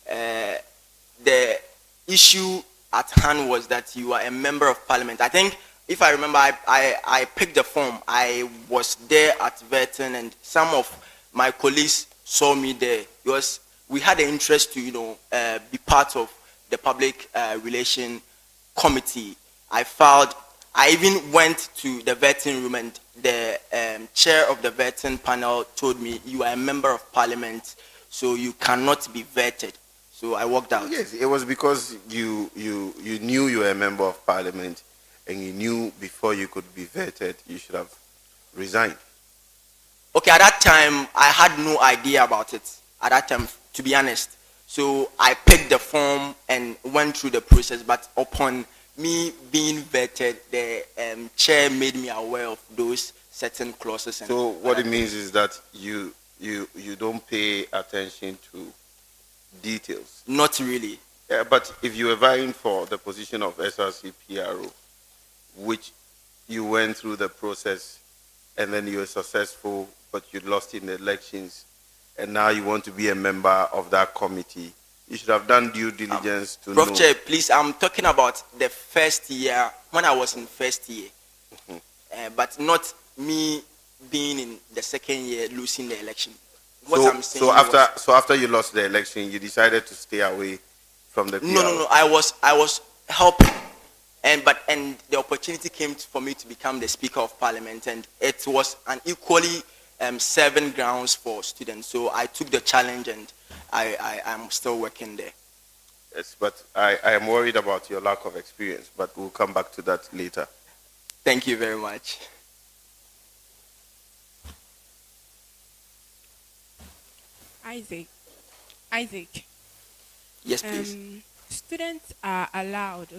the issue at hand was that you are a member of Parliament. I think, if I remember, I picked the form. I was there at vetting, and some of my colleagues saw me there because we had an interest to, be part of the public relation committee. I even went to the vetting room, and the chair of the vetting panel told me, "You are a member of Parliament, so you cannot be vetted." So I walked out. Yes, it was because you knew you were a member of Parliament, and you knew before you could be vetted, you should have resigned. Okay, at that time, I had no idea about it. At that time, to be honest. So I picked the form and went through the process, but upon me being vetted, the chair made me aware of those certain clauses. So what it means is that you don't pay attention to details. Not really. Yeah, but if you were vying for the position of SRC PRO, which you went through the process and then you were successful, but you lost in the elections, and now you want to be a member of that committee, you should have done due diligence to know. Prof. Chair, please, I'm talking about the first year, when I was in first year, but not me being in the second year losing the election. So after you lost the election, you decided to stay away from the PR? No. I was helping, and the opportunity came for me to become the Speaker of Parliament, and it was an equally serving grounds for students. So I took the challenge, and I am still working there. Yes, but I am worried about your lack of experience, but we'll come back to that later. Thank you very much. Isaac. Yes, please. Students are allowed,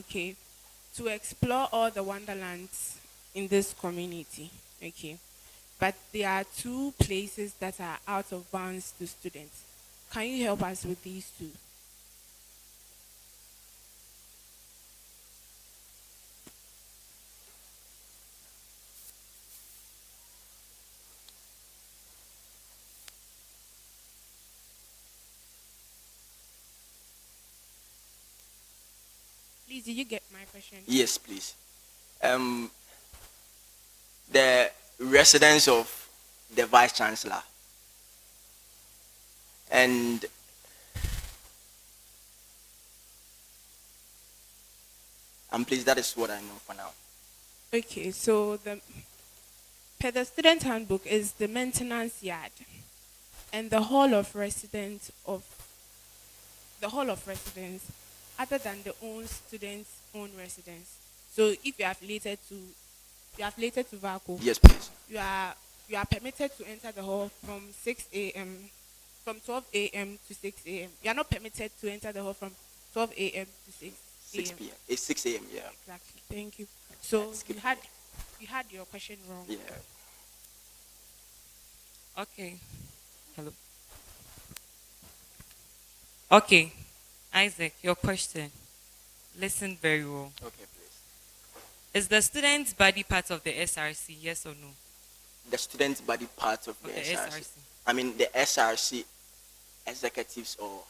to explore all the wonderlands in this community, but there are two places that are out of bounds to students. Can you help us with these two? Please, did you get my question? Yes, please. The residence of the vice chancellor. And please, that is what I know for now. Okay, so per the student handbook is the maintenance yard and the hall of residence other than the own student's own residence. So if you are affiliated to VACO, Yes, please. you are permitted to enter the hall from 6 a.m. from 12 a.m. to 6 a.m. You are not permitted to enter the hall from 12 a.m. to 6 6 p.m. It's 6 a.m. Yeah. Exactly. Thank you. So you had your question wrong. Yeah. Okay. Hello. Okay. Isaac, your question. Listen very well. Okay, please. Is the student's body part of the SRC, yes or no? The student body part of the SRC. I mean, the SRC executives or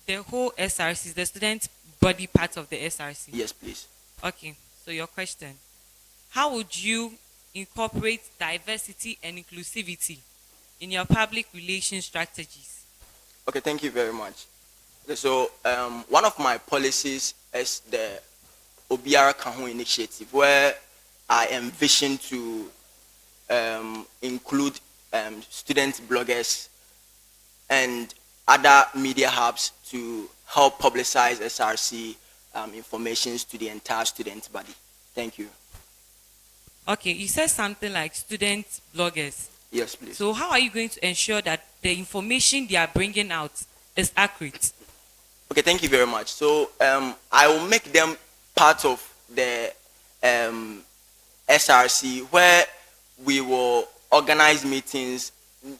The whole SRC is the student body part of the SRC? Yes, please. Okay, so your question. How would you incorporate diversity and inclusivity in your public relations strategies? Okay, thank you very much. Okay, so one of my policies is the Obiara Kaho initiative, where I envision to include student bloggers and other media hubs to help publicize SRC informations to the entire student body. Thank you. Okay, you said something like student bloggers. Yes, please. So how are you going to ensure that the information they are bringing out is accurate? Okay, thank you very much. So I will make them part of the SRC, where we will organize meetings,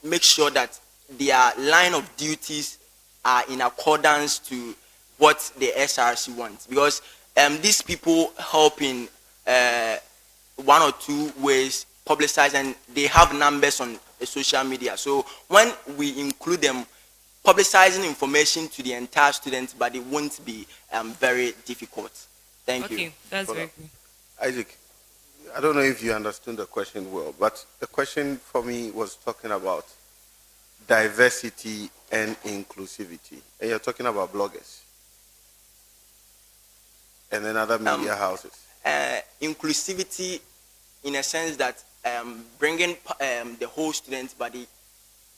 make sure that their line of duties are in accordance to what the SRC wants. Because these people help in one or two ways, publicize, and they have numbers on the social media. So when we include them, publicizing information to the entire student body won't be very difficult. Thank you. Okay, that's very good. Isaac, I don't know if you understood the question well, but the question for me was talking about diversity and inclusivity. And you're talking about bloggers and then other media houses. Inclusivity in a sense that bringing the whole student body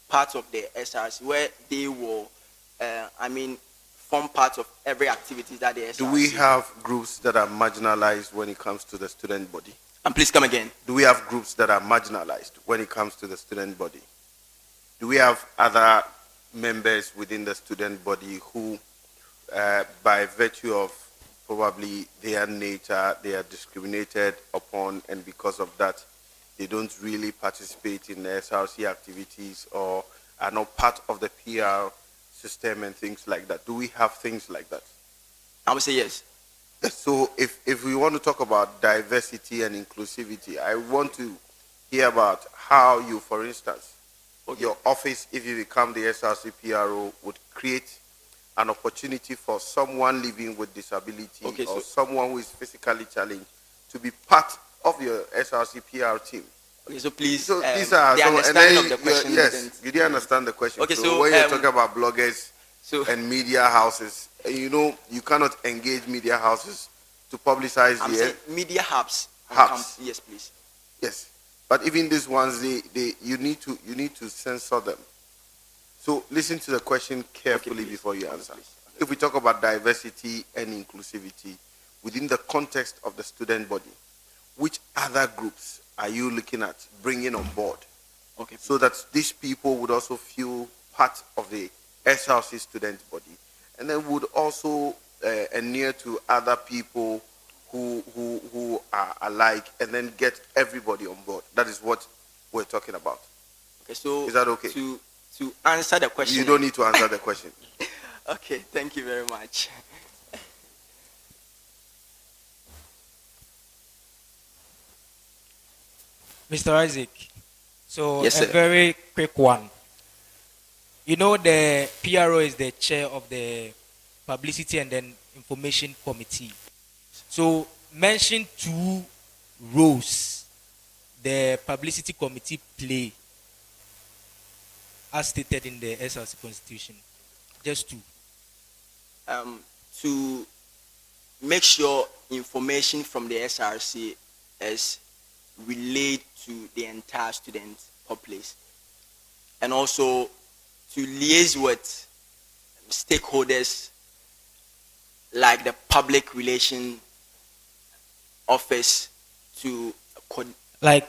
part of the SRC, where they will, form part of every activity that the SRC. Do we have groups that are marginalized when it comes to the student body? And please come again. Do we have groups that are marginalized when it comes to the student body? Do we have other members within the student body who, by virtue of probably their nature, they are discriminated upon, and because of that, they don't really participate in the SRC activities or are not part of the PR system and things like that? Do we have things like that? I would say yes. So if we want to talk about diversity and inclusivity, I want to hear about how you, for instance, your office, if you become the SRC PRO, would create an opportunity for someone living with disability or someone who is physically challenged to be part of your SRC PR team. Okay, so please, so these are the so, understanding of the question. Yes, you didn't understand the question. Okay, so when you're talking about bloggers and media houses, you know, you cannot engage media houses to publicize media hubs. Hubs. Yes, please. Yes, but even these ones, you need to censor them. So listen to the question carefully before you answer. If we talk about diversity and inclusivity within the context of the student body, which other groups are you looking at bringing on board? Okay. So that these people would also feel part of the SRC student body, and then would also adhere to other people who are alike, and then get everybody on board. That is what we're talking about. Okay, so is that okay? To answer the question, you don't need to answer the question. Okay, thank you very much. Mr. Isaac, so yes, a very quick one. You know, the PRO is the chair of the Publicity and then Information Committee. So mention two roles the publicity committee play as stated in the SRC constitution? Just two. To make sure information from the SRC is relayed to the entire student populace, and also to liaise with stakeholders like the public relation office to Like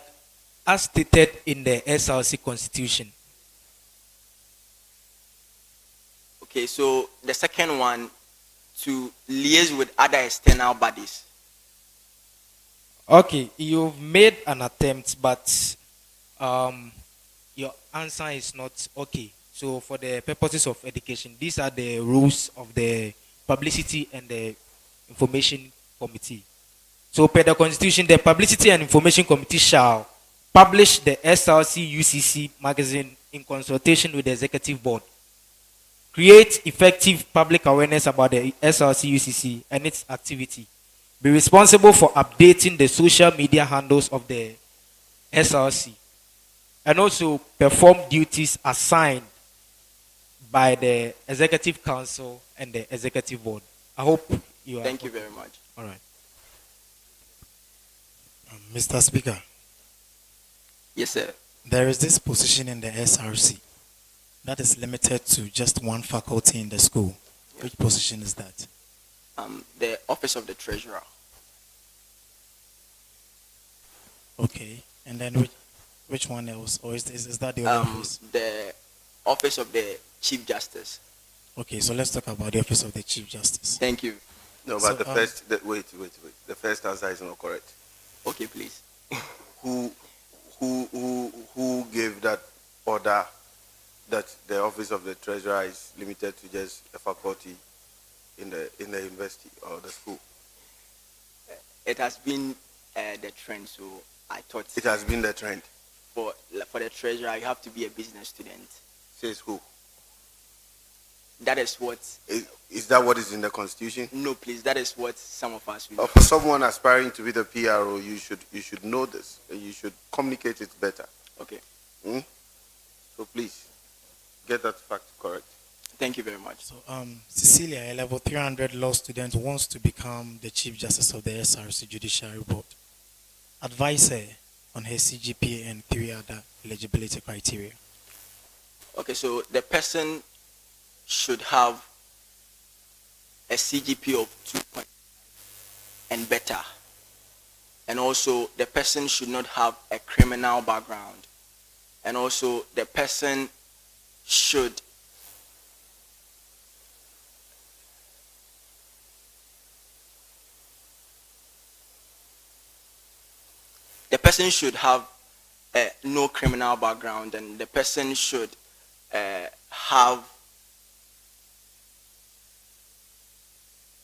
as stated in the SRC constitution. Okay, so the second one, to liaise with other external bodies. Okay, you've made an attempt, but your answer is not okay. So for the purposes of education, these are the rules of the publicity and the information committee. So per the constitution, the publicity and information committee shall publish the SRC UCC magazine in consultation with the executive board, create effective public awareness about the SRC UCC and its activity, be responsible for updating the social media handles of the SRC, and also perform duties assigned by the executive council and the executive board. I hope you are. Thank you very much. All right. Mr. Speaker. Yes, sir. There is this position in the SRC that is limited to just one faculty in the school. Which position is that? The office of the treasurer. Okay. And then which one else? Or is that the other office? The office of the chief justice. Okay, so let's talk about the office of the chief justice. Thank you. No, but wait. The first answer is not correct. Okay, please. Who gave that order that the office of the treasurer is limited to just a faculty in the university or the school? It has been the trend, so I thought it has been the trend. For the treasurer, you have to be a business student. Says who? That is what. Is that what is in the constitution? No, please. That is what some of us. For someone aspiring to be the PRO, you should know this. And you should communicate it better. Okay. So please get that fact correct. Thank you very much. So Cecilia, a level 300 law student, wants to become the chief justice of the SRC Judiciary Board. Advise her on her CGPA and 3 other eligibility criteria. Okay, so the person should have a CGP of 2 and better. And also, the person should not have a criminal background. And also, the person should have no criminal background, and the person should have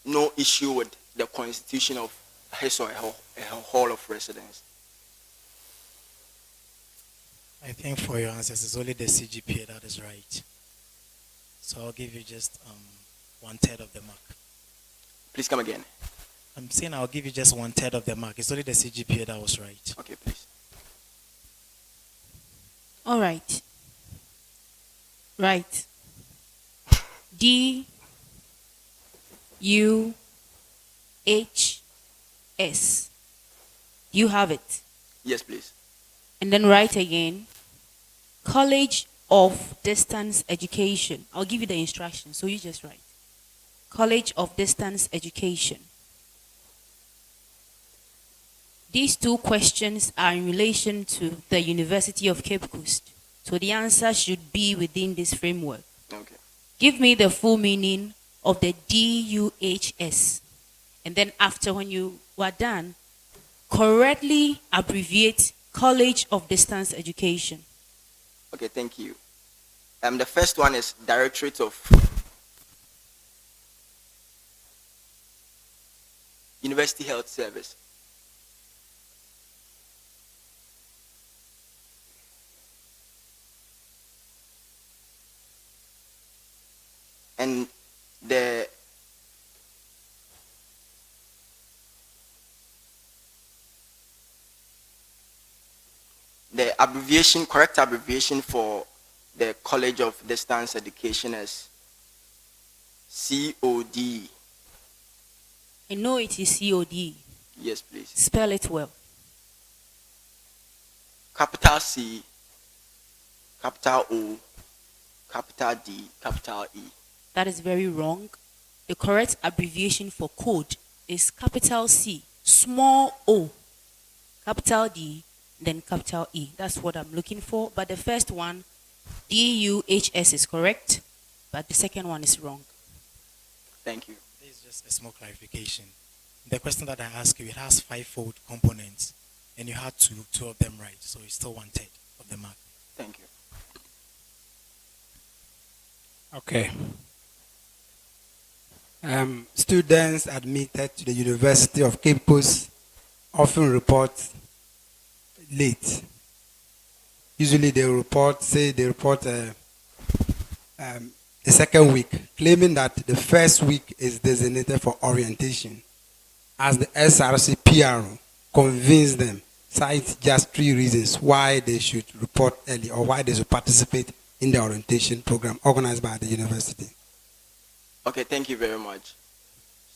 no issue with the constitution of his or her hall of residence. I think for your answers, it's only the CGPA that is right. So I'll give you just 1/3 of the mark. Please come again. I'm saying I'll give you just 1/3 of the mark. It's only the CGPA that was right. Okay, please. All right. Right. D U H S. You have it. Yes, please. And then write again. College of Distance Education. I'll give you the instructions, so you just write. College of Distance Education. These two questions are in relation to the University of Cape Coast. So the answer should be within this framework. Okay. Give me the full meaning of the DUHS. And then after, when you are done, correctly abbreviate College of Distance Education. Okay, thank you. The first one is Directorate of University Health Service. And the the correct abbreviation for the College of Distance Education is COD. I know it is COD. Yes, please. Spell it well. Capital C, capital O, capital D, capital E. That is very wrong. The correct abbreviation for code is capital C, small o, capital D, then capital E. That's what I'm looking for. But the first one, DUHS, is correct, but the second one is wrong. Thank you. This is just a small clarification. The question that I asked you, it has 5-fold components, and you had two of them right, so it's still 1/3 of the mark. Thank you. Okay. Students admitted to the University of Cape Coast often report late. Usually they report the second week, claiming that the first week is designated for orientation, as the SRC PRO convinced them, cite just 3 reasons why they should report early or why they should participate in the orientation program organized by the university. Okay, thank you very much.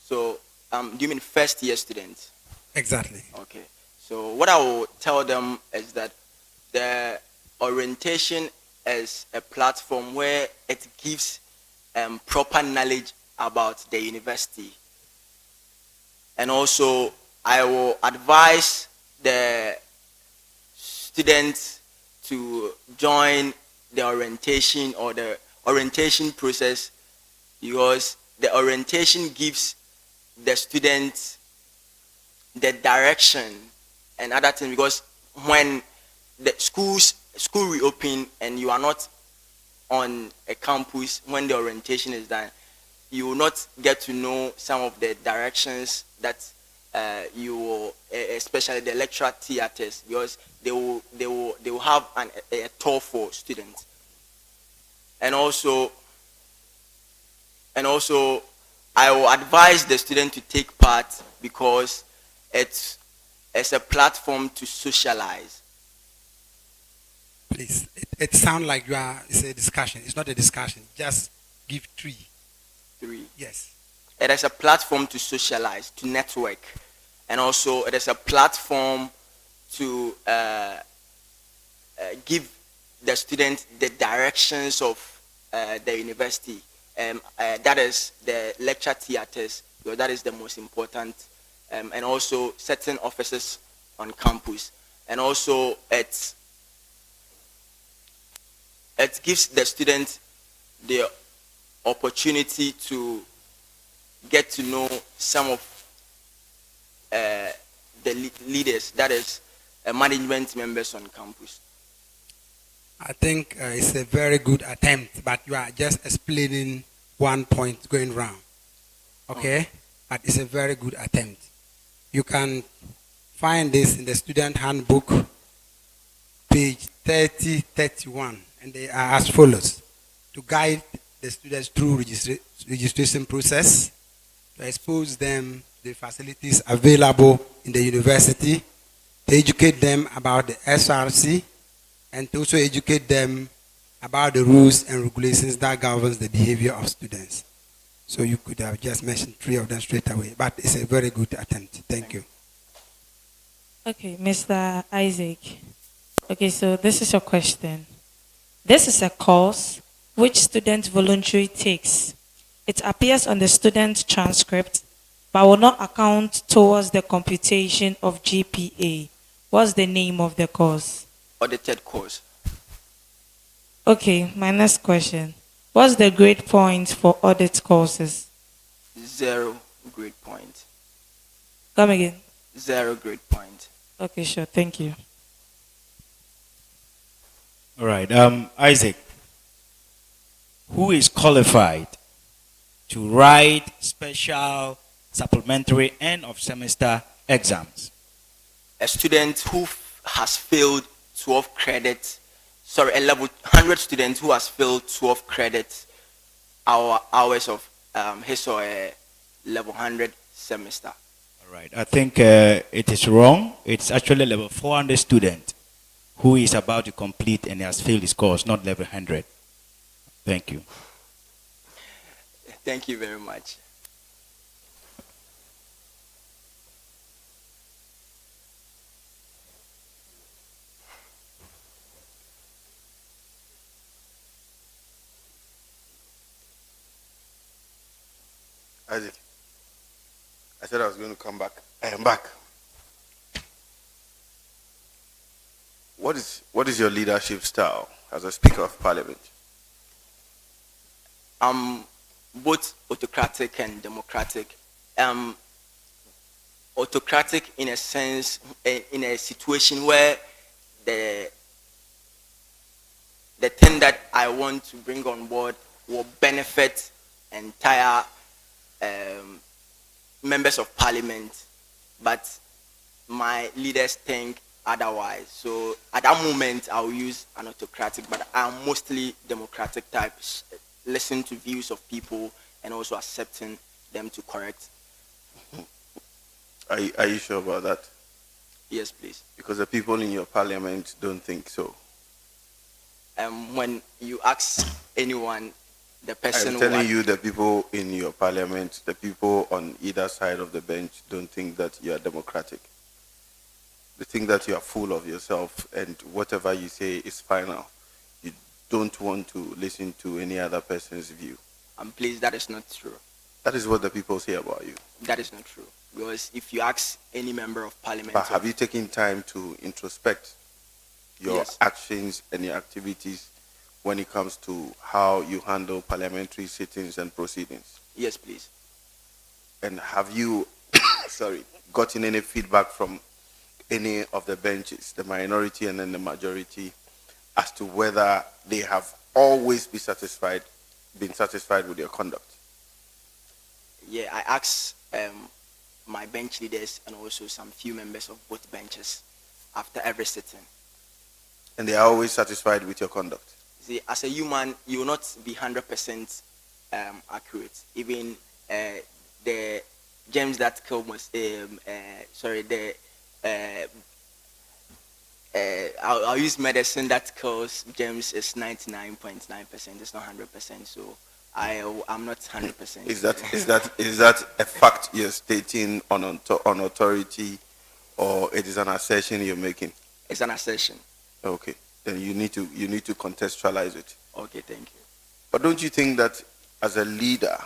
So, do you mean first year students? Exactly. Okay. So what I will tell them is that the orientation is a platform where it gives proper knowledge about the university. And also, I will advise the students to join the orientation or the orientation process, because the orientation gives the students the direction and other things, because when the school reopen and you are not on a campus when the orientation is done, you will not get to know some of the directions that you will, especially the lecture theaters, because they will have a tour for students. And also I will advise the student to take part, because it's a platform to socialize. Please, it sounds like it's a discussion. It's not a discussion. Just give 3. 3. Yes. It is a platform to socialize, to network. And also it is a platform to give the students the directions of the university. That is the lecture theaters, because that is the most important. And also certain offices on campus. And also it gives the students the opportunity to get to know some of the leaders, that is management members on campus. I think it's a very good attempt, but you are just explaining one point going round. Okay? But it's a very good attempt. You can find this in the student handbook, page 30-31, and they are as follows: to guide the students through registration process, to expose them to the facilities available in the university, to educate them about the SRC, and to also educate them about the rules and regulations that governs the behavior of students. So you could have just mentioned 3 of them straight away, but it's a very good attempt. Thank you. Okay, Mr. Isaac. Okay, so this is your question. This is a course which student voluntarily takes. It appears on the student transcript, but will not account towards the computation of GPA. What's the name of the course? Audited course. Okay, my next question. What's the grade point for audit courses? 0 grade point. Come again. 0 grade point. Okay, sure. Thank you. All right. Isaac, who is qualified to write special supplementary end of semester exams? A student who has failed 12 credits, a level 100 student who has failed 12 credits hours of his or her level 100 semester. All right. I think it is wrong. It's actually level 400 student who is about to complete and has failed his course, not level 100. Thank you. Thank you very much. Isaac, I said I was going to come back. I am back. What is your leadership style as a Speaker of Parliament? Both autocratic and democratic. Autocratic in a sense, in a situation where the thing that I want to bring on board will benefit entire members of parliament, but my leaders think otherwise. So at that moment, I'll use an autocratic, but I'm mostly democratic types. Listen to views of people and also accepting them to correct. Are you sure about that? Yes, please. Because the people in your parliament don't think so. When you ask anyone, the person I'm telling you, the people in your parliament, the people on either side of the bench don't think that you are democratic. They think that you are full of yourself and whatever you say is final. You don't want to listen to any other person's view. Please, that is not true. That is what the people say about you. That is not true. Because if you ask any member of parliament... But have you taken time to introspect your actions and your activities when it comes to how you handle parliamentary sittings and proceedings? Yes, please. And have you, gotten any feedback from any of the benches, the minority and then the majority, as to whether they have always been satisfied with your conduct? Yeah, I asked my bench leaders and also some few members of both benches after every sitting. And they are always satisfied with your conduct? See, as a human, you will not be 100% accurate. Even the gems that kill most, I'll use medicine that kills germs is 99.9%. It's not 100%. So I'm not 100%. Is that a fact you're stating on authority, or it is an assertion you're making? It's an assertion. Okay, then you need to contextualize it. Okay, thank you. But don't you think that as a leader,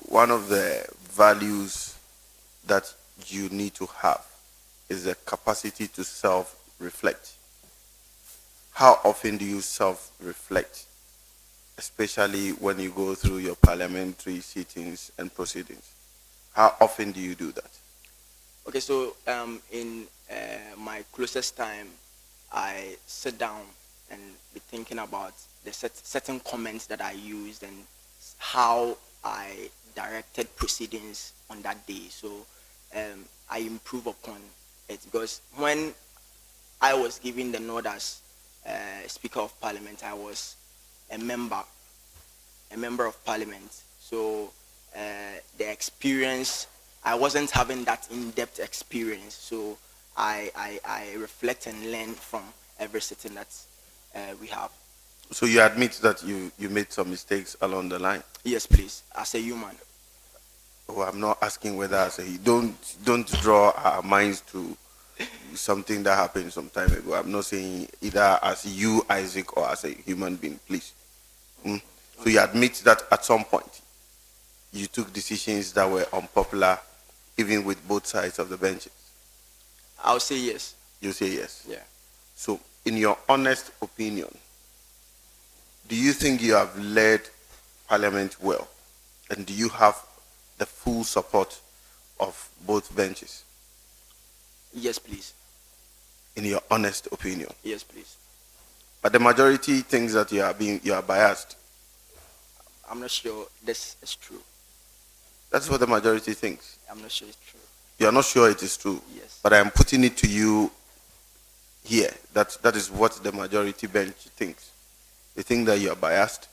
one of the values that you need to have is the capacity to self-reflect? How often do you self-reflect, especially when you go through your parliamentary sittings and proceedings? How often do you do that? Okay, so in my closest time, I sit down and be thinking about the certain comments that I used and how I directed proceedings on that day. So I improve upon it, because when I was given the nod as Speaker of Parliament, I was a member of Parliament. So the experience, I wasn't having that in-depth experience. So I reflect and learn from every sitting that we have. So you admit that you made some mistakes along the line? Yes, please, as a human. Oh, I'm not asking whether as a don't draw our minds to something that happened some time ago. I'm not saying either as you, Isaac, or as a human being, please. So you admit that at some point you took decisions that were unpopular, even with both sides of the benches? I'll say yes. You say yes? Yeah. So in your honest opinion, do you think you have led Parliament well? And do you have the full support of both benches? Yes, please. In your honest opinion? Yes, please. But the majority thinks that you are biased. I'm not sure this is true. That's what the majority thinks. I'm not sure it's true. You are not sure it is true. Yes. But I am putting it to you here. That is what the majority bench thinks. They think that you are biased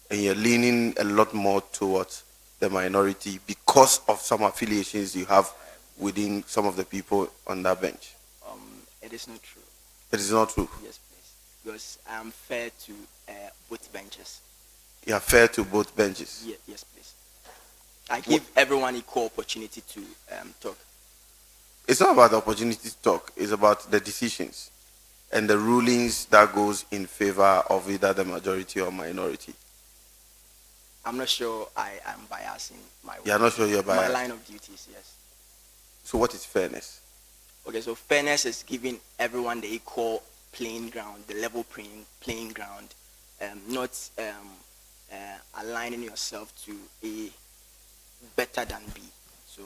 and you're leaning a lot more towards the minority because of some affiliations you have within some of the people on that bench. It is not true. It is not true. Yes, please. Because I am fair to both benches. You are fair to both benches. Yes, please. I give everyone equal opportunity to talk. It's not about the opportunity to talk. It's about the decisions and the rulings that goes in favor of either the majority or minority. I'm not sure I am biasing my You are not sure you're biased? My line of duties, yes. So what is fairness? Okay, so fairness is giving everyone the equal playing ground, the level playing ground, not aligning yourself to A better than B. So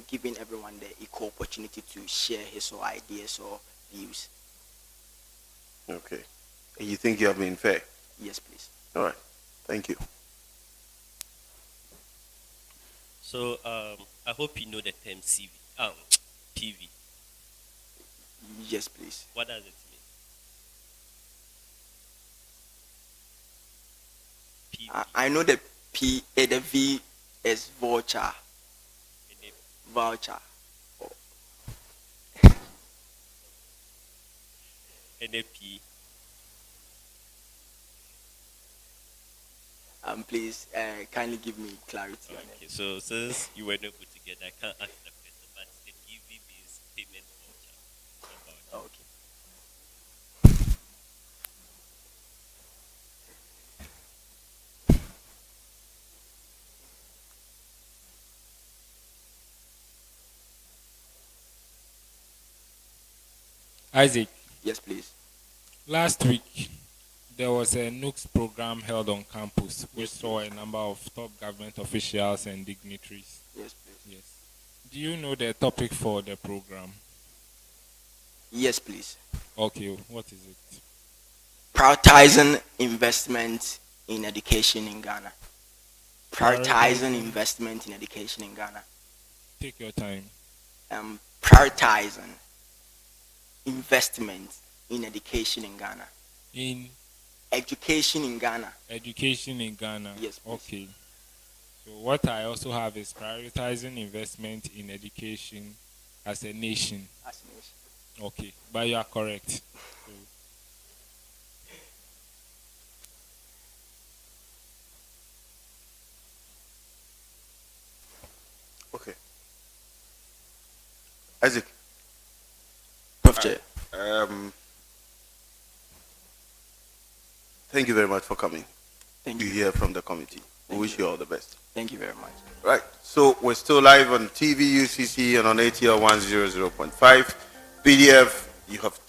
giving everyone the equal opportunity to share his or ideas or views. Okay. And you think you have been fair? Yes, please. All right. Thank you. So I hope you know the term PV. Yes, please. What does it mean? PV. I know the the V is voucher. Voucher. NAP. Please kindly give me clarity on it. Okay, so since you were not put together, I can't ask the question, but the PV means payment voucher. Okay. Isaac. Yes, please. Last week, there was a Nugs program held on campus, which saw a number of top government officials and dignitaries. Yes, please. Yes. Do you know the topic for the program? Yes, please. Okay, what is it? Prioritizing investment in education in Ghana. Prioritizing investment in education in Ghana. Take your time. Prioritizing investment in education in Ghana. In education in Ghana. Education in Ghana. Yes, please. Okay. So what I also have is prioritizing investment in education as a nation. As a nation. Okay, but you are correct. So, Okay. Isaac. Prof. J. Thank you very much for coming. Thank you. Hear from the committee. We wish you all the best. Thank you very much. Right. So we're still live on TV, UCC, and on ATL 100.5. PDF, you have